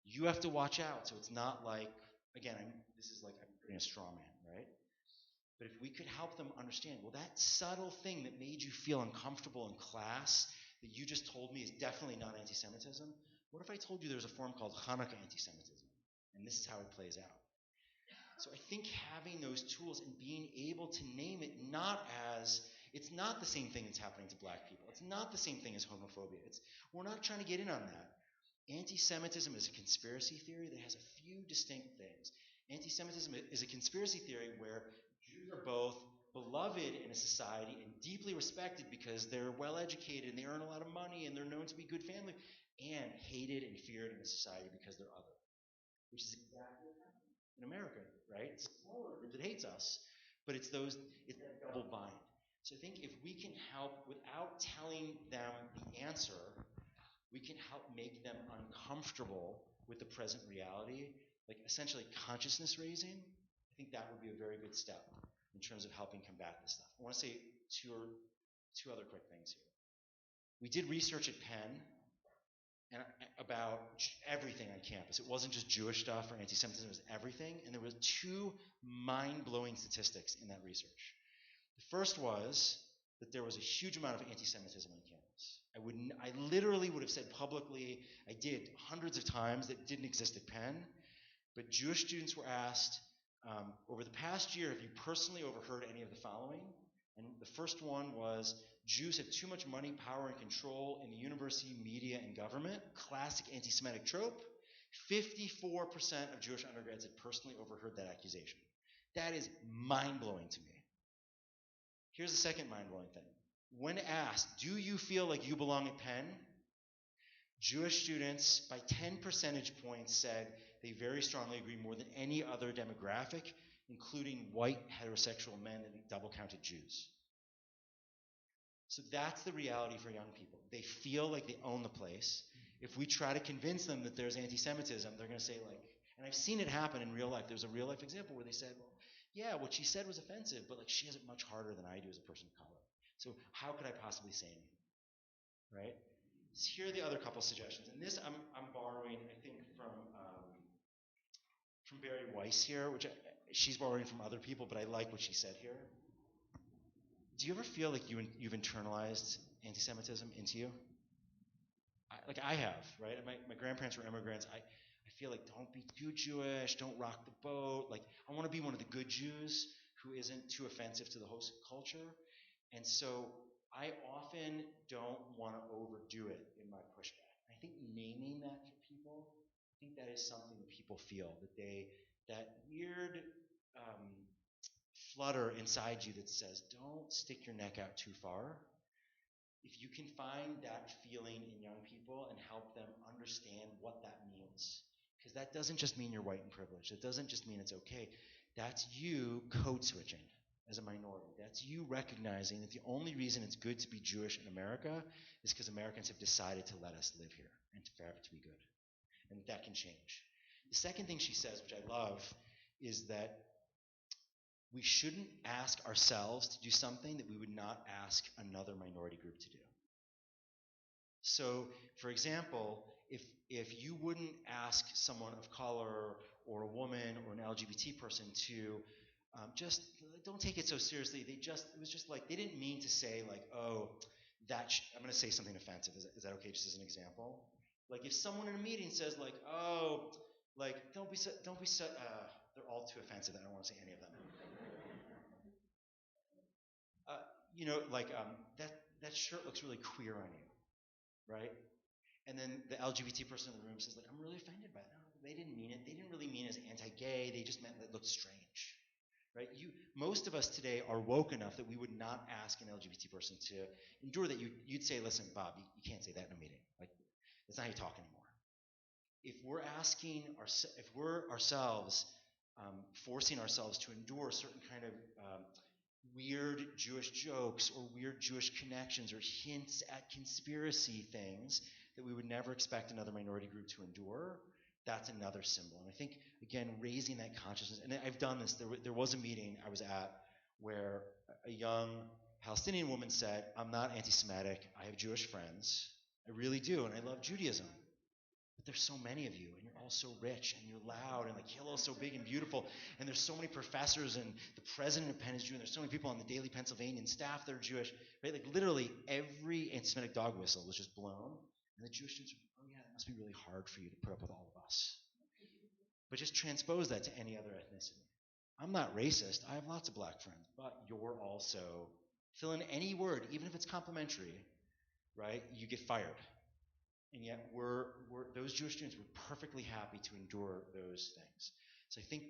you have to watch out, so it's not like, again, this is like I'm creating a straw man, right? But if we could help them understand, well, that subtle thing that made you feel uncomfortable in class that you just told me is definitely not anti-Semitism, what if I told you there's a form called Hanukkah anti-Semitism? And this is how it plays out. So I think having those tools and being able to name it not as, it's not the same thing that's happening to black people. It's not the same thing as homophobia. We're not trying to get in on that. Anti-Semitism is a conspiracy theory that has a few distinct things. Anti-Semitism is a conspiracy theory where Jews are both beloved in a society and deeply respected because they're well-educated and they earn a lot of money and they're known to be good family, and hated and feared in a society because they're other, which is exactly what happened in America, right? It's a smaller group that hates us, but it's that double bind. So I think if we can help without telling them the answer, we can help make them uncomfortable with the present reality, like essentially consciousness raising. I think that would be a very good step in terms of helping combat this stuff. I want to say two other quick things here. We did research at Penn and about everything on campus. It wasn't just Jewish stuff or anti-Semitism, it was everything. And there were two mind-blowing statistics in that research. The first was that there was a huge amount of anti-Semitism on campus. I literally would have said publicly, I did hundreds of times, that it didn't exist at Penn, but Jewish students were asked, over the past year, have you personally overheard any of the following? And the first one was, Jews have too much money, power, and control in the university, media, and government. Classic anti-Semitic trope. 54% of Jewish undergrads had personally overheard that accusation. That is mind-blowing to me. Here's the second mind-blowing thing. When asked, do you feel like you belong at Penn? Jewish students, by 10 percentage points, said they very strongly agree more than any other demographic, including white heterosexual men, that double-counted Jews. So that's the reality for young people. They feel like they own the place. If we try to convince them that there's anti-Semitism, they're going to say, like, and I've seen it happen in real life. There's a real-life example where they said, well, yeah, what she said was offensive, but like she has it much harder than I do as a person of color. So how could I possibly say anything, right? here are the other couple suggestions. And this I'm borrowing, I think, from Barry Weiss here, which she's borrowing from other people, but I like what she said here. Do you ever feel like you've internalized anti-Semitism into you? I have, right? My grandparents were immigrants. I feel like don't be too Jewish, don't rock the boat. Like I want to be one of the good Jews who isn't too offensive to the host culture. And so I often don't want to overdo it in my pushback. I think naming that for people, I think that is something that people feel, that weird flutter inside you that says, don't stick your neck out too far. If you can find that feeling in young people and help them understand what that means, because that doesn't just mean you're white and privileged. It doesn't just mean it's okay. That's you code switching as a minority. That's you recognizing that the only reason it's good to be Jewish in America is because Americans have decided to let us live here and for it to be good. And that can change. The second thing she says, which I love, is that we shouldn't ask ourselves to do something that we would not ask another minority group to do. So, for example, if you wouldn't ask someone of color or a woman or an LGBT person to just don't take it so seriously. It was just like they didn't mean to say like, oh, I'm going to say something offensive. Is that okay? Just as an example, like if someone in a meeting says like, oh, like don't be so. They're all too offensive. I don't want to say any of them. That shirt looks really queer on you, right? And then the LGBT person in the room says like, I'm really offended by that. No, they didn't mean it. They didn't really mean it as anti-gay. They just meant that it looked strange. Right? Most of us today are woke enough that we would not ask an LGBT person to endure that. You'd say, listen, Bob, you can't say that in a meeting. Like, that's not how you talk anymore. If we're ourselves forcing ourselves to endure certain kind of weird Jewish jokes or weird Jewish connections or hints at conspiracy things that we would never expect another minority group to endure, that's another symbol. And I think, again, raising that consciousness, and I've done this, there was a meeting I was at where a young Palestinian woman said, I'm not anti-Semitic, I have Jewish friends, I really do, and I love Judaism. But there's so many of you, and you're all so rich, and you're loud, and like Hillel's so big and beautiful, and there's so many professors, and the president of Penn is Jew, and there's so many people on the Daily Pennsylvanian staff that are Jewish, right? Like literally every anti-Semitic dog whistle was just blown, and the Jewish students were like, oh yeah, it must be really hard for you to put up with all of us. But just transpose that to any other ethnicity. I'm not racist, I have lots of black friends, but you're also, fill in any word, even if it's complimentary, right? You get fired. And yet those Jewish students were perfectly happy to endure those things. So I think,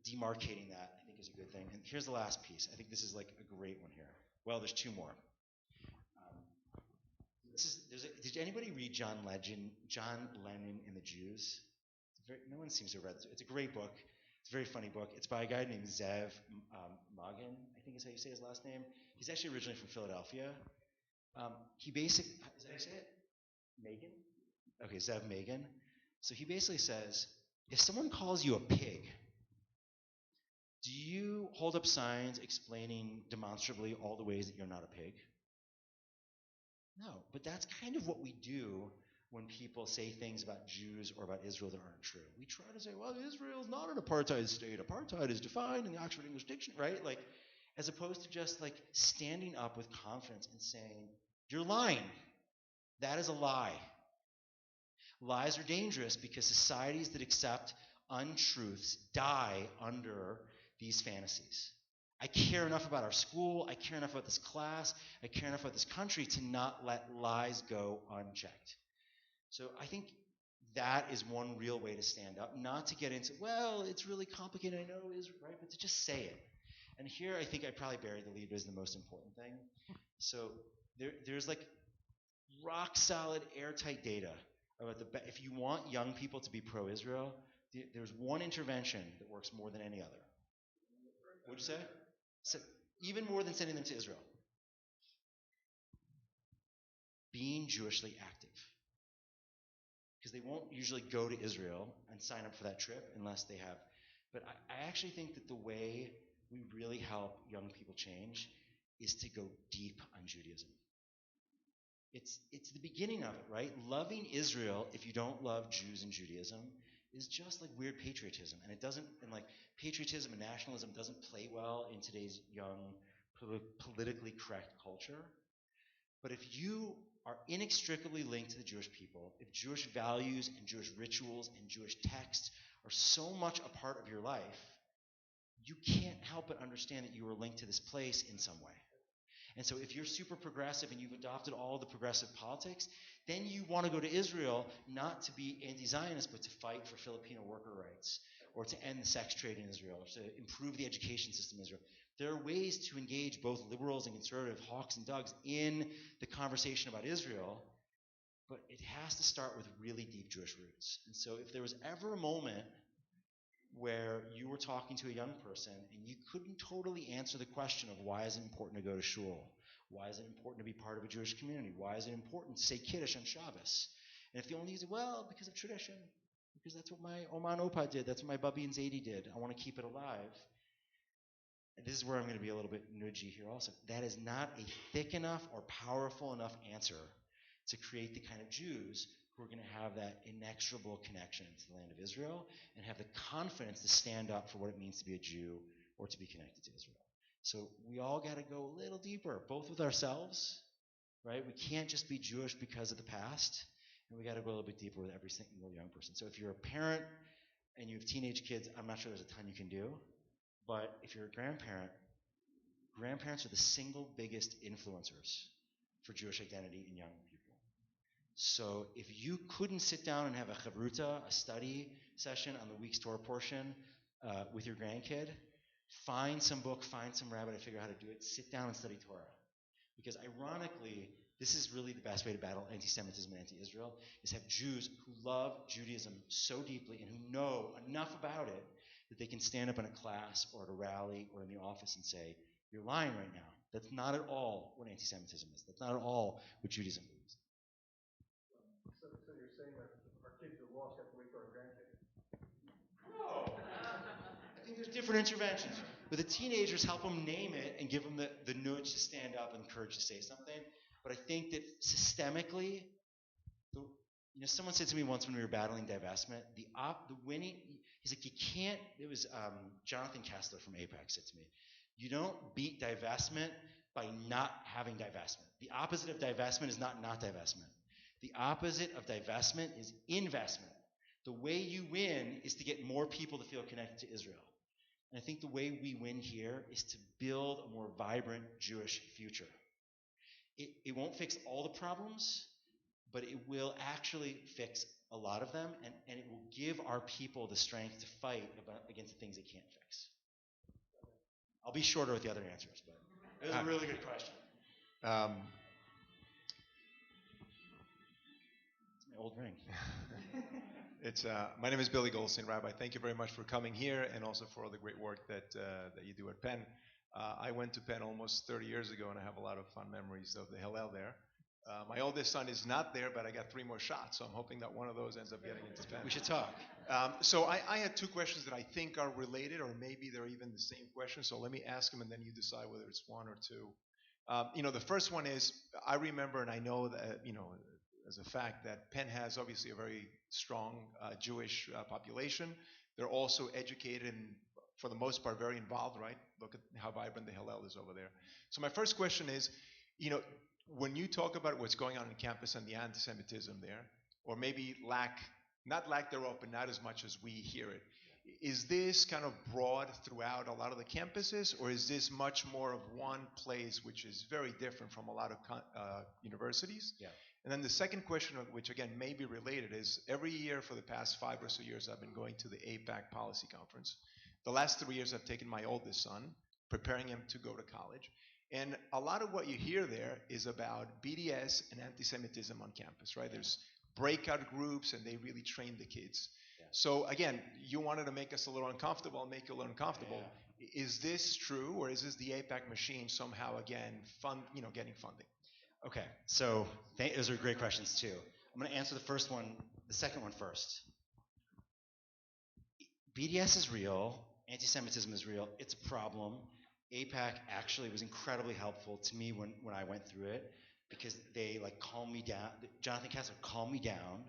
demarcating that, I think is a good thing. And here's the last piece. I think this is like a great one here. Well, there's two more. Did anybody read John Lennon and the Jews? No one seems to have read it. It's a great book. It's a very funny book. It's by a guy named Zev Magen, I think is how you say his last name. He's actually originally from Philadelphia. He basically, is that how you say it? Megan? Okay, Zev Magen. So he basically says, if someone calls you a pig, do you hold up signs explaining demonstrably all the ways that you're not a pig? No, but that's kind of what we do when people say things about Jews or about Israel that aren't true. We try to say, well, Israel's not an apartheid state. Apartheid is defined in the Oxford English Dictionary, right? Like, as opposed to just like standing up with confidence and saying, you're lying. That is a lie. Lies are dangerous because societies that accept untruths die under these fantasies. I care enough about our school, I care enough about this class, I care enough about this country to not let lies go unchecked. So I think that is one real way to stand up, not to get into, well, it's really complicated, I know it is, right, but to just say it. And here I think I probably buried the lead as the most important thing. So there's like rock solid, airtight data about if you want young people to be pro-Israel, there's one intervention that works more than any other. What'd you say? So, even more than sending them to Israel. Being Jewishly active. Because they won't usually go to Israel and sign up for that trip unless they have. But I actually think that the way we really help young people change is to go deep on Judaism. It's the beginning of it, right? Loving Israel, if you don't love Jews and Judaism, is just like weird patriotism, and it doesn't. And like patriotism and nationalism doesn't play well in today's young, politically correct culture. But if you are inextricably linked to the Jewish people, if Jewish values and Jewish rituals and Jewish texts are so much a part of your life, you can't help but understand that you are linked to this place in some way. And so if you're super progressive and you've adopted all the progressive politics, then you want to go to Israel not to be anti-Zionist, but to fight for Filipino worker rights, or to end the sex trade in Israel, or to improve the education system in Israel. There are ways to engage both liberals and conservative hawks and dogs in the conversation about Israel, but it has to start with really deep Jewish roots. And so if there was ever a moment where you were talking to a young person and you couldn't totally answer the question of why is it important to go to shul? Why is it important to be part of a Jewish community? Why is it important to say Kiddush on Shabbos? And if the only answer, well, because of tradition, because that's what my Oma and Opa did, that's what my Bubby and Zadie did, I want to keep it alive. And this is where I'm going to be a little bit nudgy here also. That is not a thick enough or powerful enough answer to create the kind of Jews who are going to have that inexorable connection to the land of Israel and have the confidence to stand up for what it means to be a Jew or to be connected to Israel. So we all got to go a little deeper, both with ourselves, right? We can't just be Jewish because of the past, and we got to go a little bit deeper with every single young person. So if you're a parent and you have teenage kids, I'm not sure there's a ton you can do, but if you're a grandparent, grandparents are the single biggest influencers for Jewish identity in young people. So if you couldn't sit down and have a chavruta, a study session on the week's Torah portion with your grandkid, find some book, find some rabbi to figure out how to do it, sit down and study Torah. Because ironically, this is really the best way to battle anti-Semitism and anti-Israel, is have Jews who love Judaism so deeply and who know enough about it that they can stand up in a class or at a rally or in the office and say, you're lying right now. That's not at all what anti-Semitism is. That's not at all what Judaism believes. So you're saying that our kids are lost have to wait for our grandkids? No. I think there's different interventions. With the teenagers, help them name it and give them the nudge to stand up and the courage to say something. But I think that systemically, someone said to me once when we were battling divestment, the winning, he's like, you can't, it was Jonathan Kessler from AIPAC said to me, you don't beat divestment by not having divestment. The opposite of divestment is not divestment. The opposite of divestment is investment. The way you win is to get more people to feel connected to Israel. And I think the way we win here is to build a more vibrant Jewish future. It won't fix all the problems, but it will actually fix a lot of them, and it will give our people the strength to fight against the things they can't fix. I'll be shorter with the other answers, but it was a really good question. It's my old ring. My name is Billy Goldstein, Rabbi. Thank you very much for coming here and also for all the great work that you do at Penn. I went to Penn almost 30 years ago, and I have a lot of fond memories of the Hillel there. My oldest son is not there, but I got 3 more shots, so I'm hoping that one of those ends up getting into Penn. We should talk. So I had 2 questions that I think are related, or maybe they're even the same question. So let me ask them, and then you decide whether it's one or two. The first one is, I remember, and I know that, as a fact, that Penn has obviously a very strong Jewish population. They're also educated and, for the most part, very involved, right? Look at how vibrant the Hillel is over there. So my first question is, when you talk about what's going on in campus and the anti-Semitism there, or maybe not lack thereof, but not as much as we hear it, is this kind of broad throughout a lot of the campuses, or is this much more of one place which is very different from a lot of universities? Yeah. And then the second question, which again may be related, is every year for the past 5 or so years I've been going to the AIPAC Policy Conference. The last 3 years I've taken my oldest son, preparing him to go to college. And a lot of what you hear there is about BDS and anti-Semitism on campus, right? There's breakout groups, and they really train the kids. Yeah. So again, you wanted to make us a little uncomfortable, I'll make you a little uncomfortable. Yeah. Is this true, or is this the AIPAC machine somehow, again, getting funding? Okay, so those are great questions too. I'm going to answer the second one first. BDS is real, anti-Semitism is real, it's a problem. AIPAC actually was incredibly helpful to me when I went through it, because they like calm me down. Jonathan Kessler calmed me down,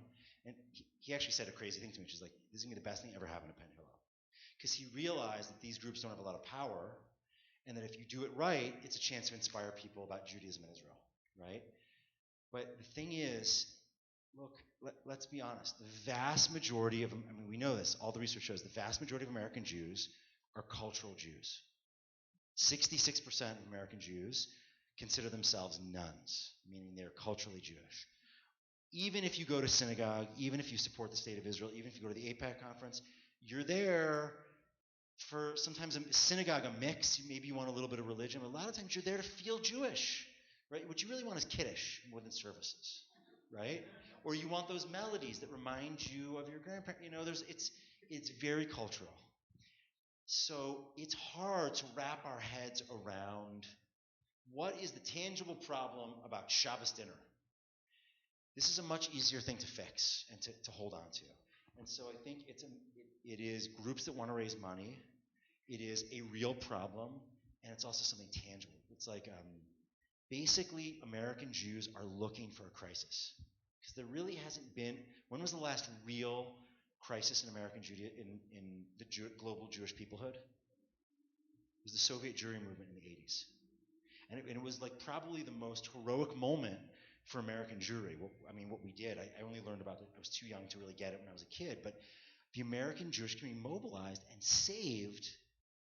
and he actually said a crazy thing to me, which is like, this is gonna be the best thing ever happened to Penn Hillel, because he realized that these groups don't have a lot of power, and that if you do it right, it's a chance to inspire people about Judaism in Israel, right? But the thing is, look, let's be honest. The vast majority of, I mean, we know this, all the research shows the vast majority of American Jews are cultural Jews. 66% of American Jews consider themselves nuns, meaning they're culturally Jewish. Even if you go to synagogue, even if you support the state of Israel, even if you go to the AIPAC conference, you're there for sometimes a synagogue, a mix. Maybe you want a little bit of religion, but a lot of times you're there to feel Jewish, right? What you really want is kiddush more than services, right? Or you want those melodies that remind you of your grandparents. You know, it's very cultural. So it's hard to wrap our heads around what is the tangible problem about Shabbos dinner. This is a much easier thing to fix and to hold on to. And so I think it is groups that want to raise money. It is a real problem, and it's also something tangible. It's like basically American Jews are looking for a crisis, because there really hasn't been. When was the last real crisis in American Judaism, in the global Jewish peoplehood? It was the Soviet Jewry movement in the 80s. And it was like probably the most heroic moment for American Jewry. What we did, I only learned about it, I was too young to really get it when I was a kid, but the American Jewish community mobilized and saved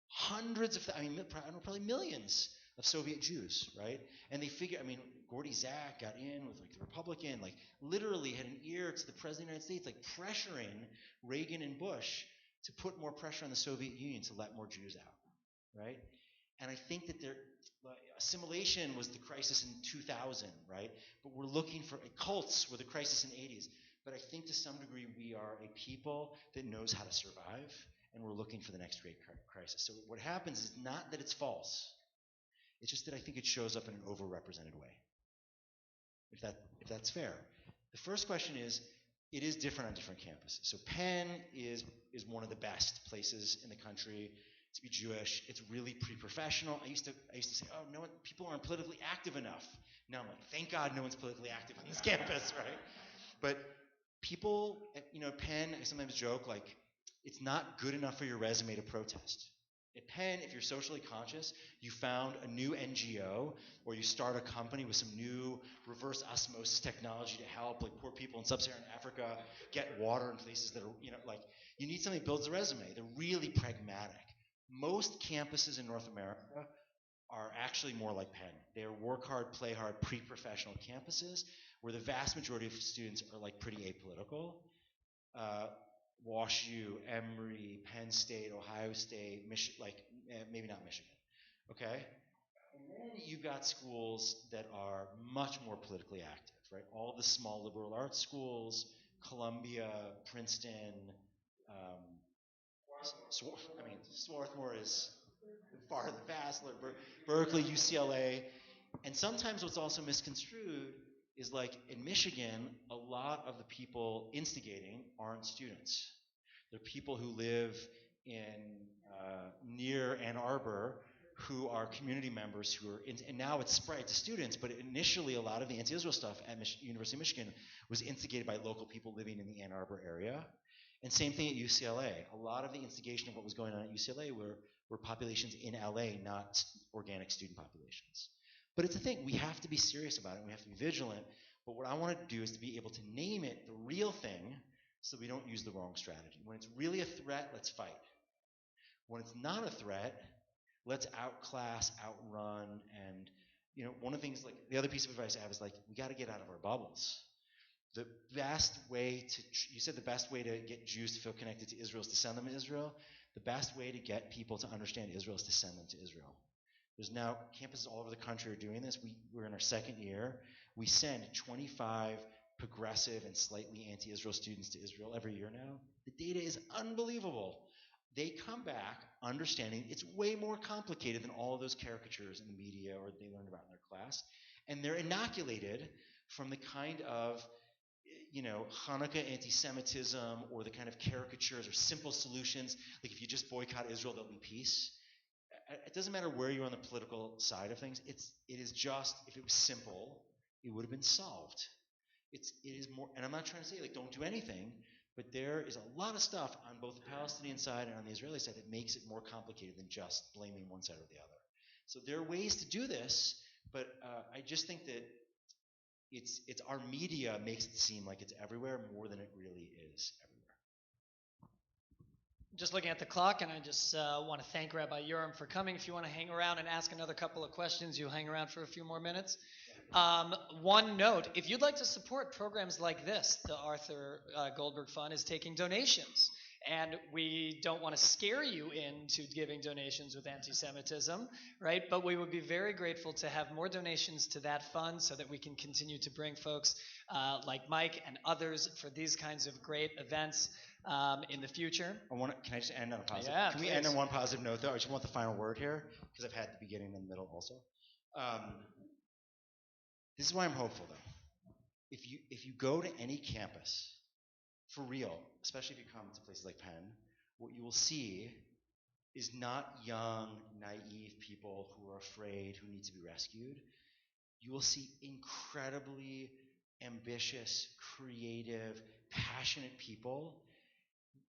hundreds of, probably millions of Soviet Jews, right? And they figured, Gordy Zach got in with like the Republican, like literally had an ear to the President of the United States, like pressuring Reagan and Bush to put more pressure on the Soviet Union to let more Jews out, right? And I think that assimilation was the crisis in 2000, right? But we're looking for, cults were the crisis in the 80s. But I think to some degree we are a people that knows how to survive, and we're looking for the next great crisis. So what happens is not that it's false. It's just that I think it shows up in an overrepresented way, if that's fair. The first question is, it is different on different campuses. So Penn is one of the best places in the country to be Jewish. It's really pre-professional. I used to say, oh, no one, people aren't politically active enough. Now I'm like, thank God no one's politically active on this campus, right? But people at Penn, I sometimes joke, like, it's not good enough for your resume to protest. At Penn, if you're socially conscious, you found a new NGO, or you start a company with some new reverse osmosis technology to help like poor people in sub-Saharan Africa get water in places that are, you need something that builds a resume. They're really pragmatic. Most campuses in North America are actually more like Penn. They're work hard, play hard, pre-professional campuses where the vast majority of students are like pretty apolitical. Wash U, Emory, Penn State, Ohio State, maybe not Michigan, okay? And then you've got schools that are much more politically active, right? All the small liberal arts schools, Columbia, Princeton, Swarthmore is far the vast, Berkeley, UCLA. And sometimes what's also misconstrued is like in Michigan, a lot of the people instigating aren't students. They're people who live in near Ann Arbor who are community members who are, and now it's spread to students, but initially a lot of the anti-Israel stuff at University of Michigan was instigated by local people living in the Ann Arbor area. And same thing at UCLA. A lot of the instigation of what was going on at UCLA were populations in LA, not organic student populations. But it's a thing. We have to be serious about it. We have to be vigilant. But what I want to do is to be able to name it the real thing so we don't use the wrong strategy. When it's really a threat, let's fight. When it's not a threat, let's outclass, outrun, and one of the things, like the other piece of advice I have is like, we got to get out of our bubbles. The best way you said the best way to get Jews to feel connected to Israel is to send them to Israel. The best way to get people to understand Israel is to send them to Israel. There's now campuses all over the country are doing this. We're in our second year. We send 25 progressive and slightly anti-Israel students to Israel every year now. The data is unbelievable. They come back understanding it's way more complicated than all of those caricatures in the media or they learned about in their class. And they're inoculated from the kind of Hanukkah anti-Semitism or the kind of caricatures or simple solutions, like if you just boycott Israel, there'll be peace. It doesn't matter where you're on the political side of things. It is just, if it was simple, it would have been solved. It is more, and I'm not trying to say like don't do anything, but there is a lot of stuff on both the Palestinian side and on the Israeli side that makes it more complicated than just blaming one side or the other. So there are ways to do this, but I just think that it's our media makes it seem like it's everywhere more than it really is everywhere. Just looking at the clock, and I just want to thank Rabbi Uram for coming. If you want to hang around and ask another couple of questions, you'll hang around for a few more minutes. One note, if you'd like to support programs like this, the Arthur Goldberg Fund is taking donations. And we don't want to scare you into giving donations with anti-Semitism, right? But we would be very grateful to have more donations to that fund so that we can continue to bring folks like Mike and others for these kinds of great events in the future. Can I just end on a positive? Yeah, Can please. we end on one positive note, though? I just want the final word here, because I've had the beginning and the middle also. This is why I'm hopeful, though. If you go to any campus, for real, especially if you come to places like Penn, what you will see is not young, naive people who are afraid, who need to be rescued. You will see incredibly ambitious, creative, passionate people.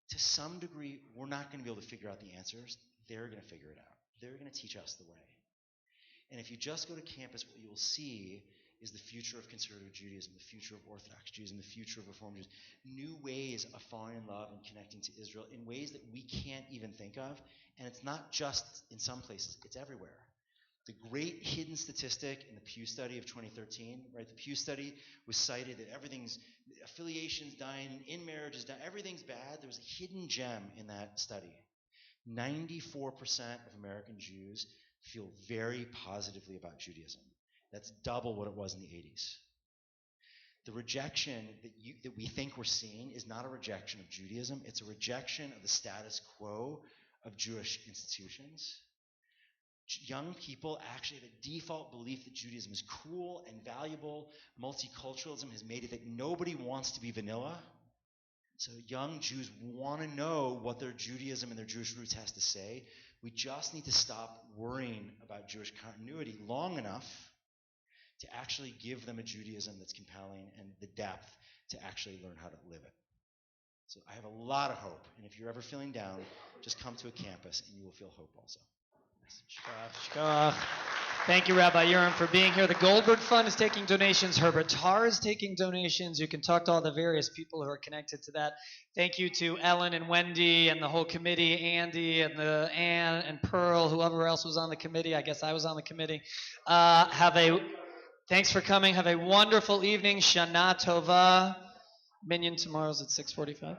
To some degree, we're not going to be able to figure out the answers. They're going to figure it out. They're going to teach us the way. And if you just go to campus, what you will see is the future of conservative Judaism, the future of Orthodox Judaism, the future of Reform Judaism, new ways of falling in love and connecting to Israel in ways that we can't even think of. And it's not just in some places, it's everywhere. The great hidden statistic in the Pew study of 2013, right? The Pew study was cited that affiliations dying, in marriages dying, everything's bad. There was a hidden gem in that study. 94% of American Jews feel very positively about Judaism. That's double what it was in the 80s. The rejection that we think we're seeing is not a rejection of Judaism. It's a rejection of the status quo of Jewish institutions. Young people actually have a default belief that Judaism is cool and valuable. Multiculturalism has made it that nobody wants to be vanilla. So young Jews want to know what their Judaism and their Jewish roots has to say. We just need to stop worrying about Jewish continuity long enough to actually give them a Judaism that's compelling and the depth to actually learn how to live it. So I have a lot of hope. And if you're ever feeling down, just come to a campus and you will feel hope also. Shkoach. Thank you, Rabbi Uram, for being here. The Goldberg Fund is taking donations. Herbert Tarr is taking donations. You can talk to all the various people who are connected to that. Thank you to Ellen and Wendy and the whole committee, Andy and Ann and Pearl, whoever else was on the committee. I guess I was on the committee. Thanks for coming. Have a wonderful evening. Shana Tova. Minyan tomorrow's at 6:45.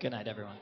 Good night, everyone.